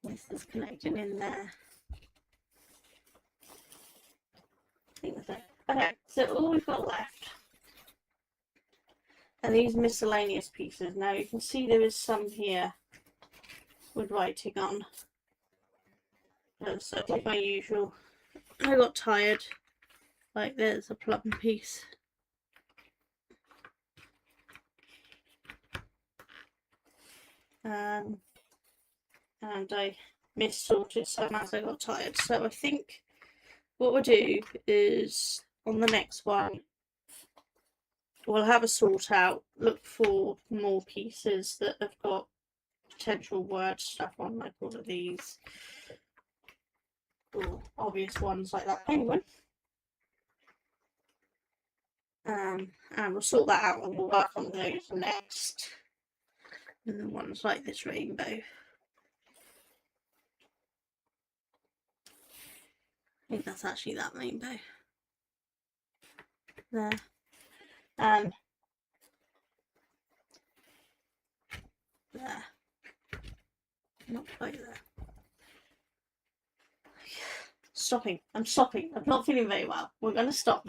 This is connected in there. I think that's it. Okay, so all we've got left are these miscellaneous pieces. Now you can see there is some here with writing on. That's like my usual. I got tired. Like there's a plum piece. And I missorted some as I got tired. So I think what we'll do is on the next one we'll have a sort out, look for more pieces that have got potential word stuff on, like all of these, or obvious ones like that penguin. And we'll sort that out and we'll work on those next. And the ones like this rainbow. I think that's actually that rainbow. There. There. Not quite there. stopping. I'm stopping. I'm not feeling very well. We're going to stop.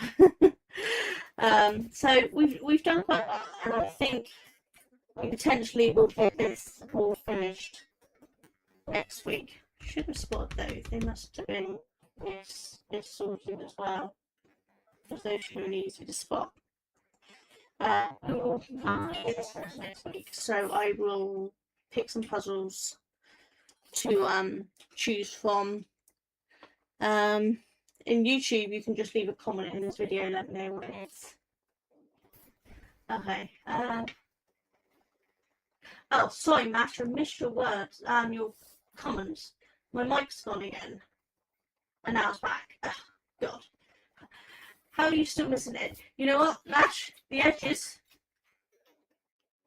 So we've done quite well, and I think we potentially will get this all finished next week. Should have spotted those. They must have been this sorted as well, because those are really easy to spot. We will get this finished next week, so I will pick some puzzles to choose from. In YouTube, you can just leave a comment in this video and let me know what it is. Okay. Oh, sorry, Mash, I missed your words. Your comments. My mic's gone again, and now it's back. Oh, God. How are you still missing it? You know what, Mash? The edges.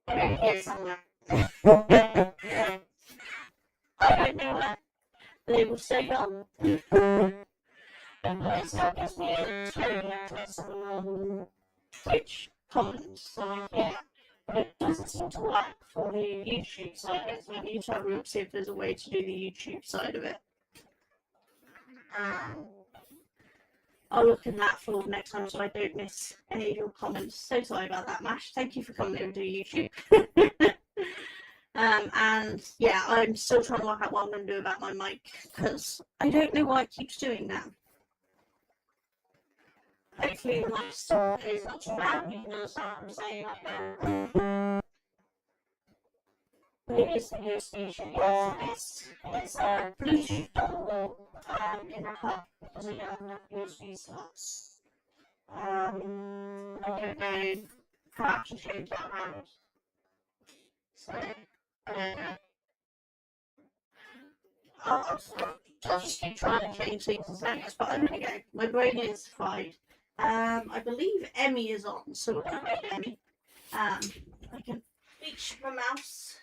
Here somewhere. I don't know where. They will stay on. Twitch comments, so yeah. But it doesn't seem to work for the YouTube side, so I need to have a look, see if there's a way to do the YouTube side of it. I'll look in that for next time so I don't miss any of your comments. So sorry about that, Mash. Thank you for coming over to YouTube. And yeah, I'm still trying to work out what I'm going to do about my mic, because I don't know why it keeps doing that. Hopefully the mic still is not too bad, you know what I'm saying up there. It is the news station, yes, it's Bluetooth in a hub, because I don't have USB slots. I don't know how to change that around. So, I don't know. I'll just keep trying to change things as long as, but I'm going to go. My brain is fried. I believe Emmy is on, so we're going to wait Emmy. I can reach my mouse.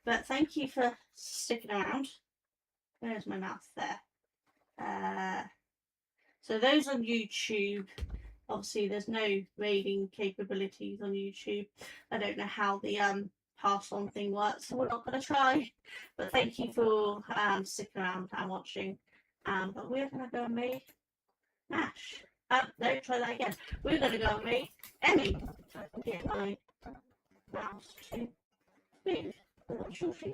But thank you for sticking around. There's my mouth there. So those on YouTube, obviously there's no raiding capabilities on YouTube. I don't know how the pass on thing works, so we're not going to try. But thank you for sticking around and watching. But we're going to go and make Mash. No, try that again. We're going to go and make Emmy. If I can get my mouse to move. I'm sure she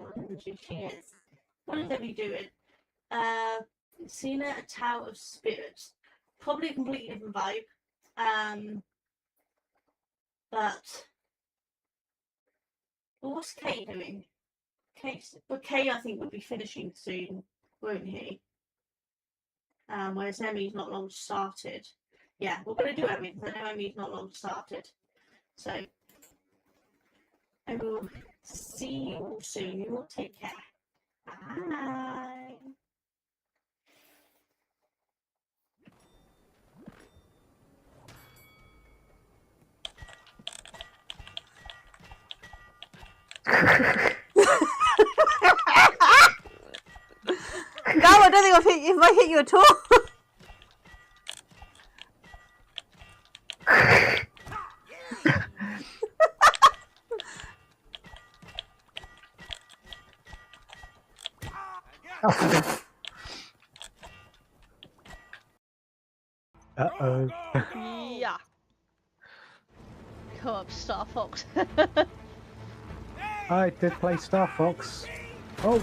is. What is Emmy doing? Cena, a Tower of Spirits. Probably a completely different vibe. But what's Kay doing? Kay, I think, will be finishing soon, won't he? Whereas Emmy's not long started. Yeah, we're going to do Emmy, because I know Emmy's not long started. So, I will see you all soon. You all take care. Bye. No, I don't think I've hit you. If I hit you at all. Uh-oh. Yeah. Come up, Star Fox. I did play Star Fox. Oh,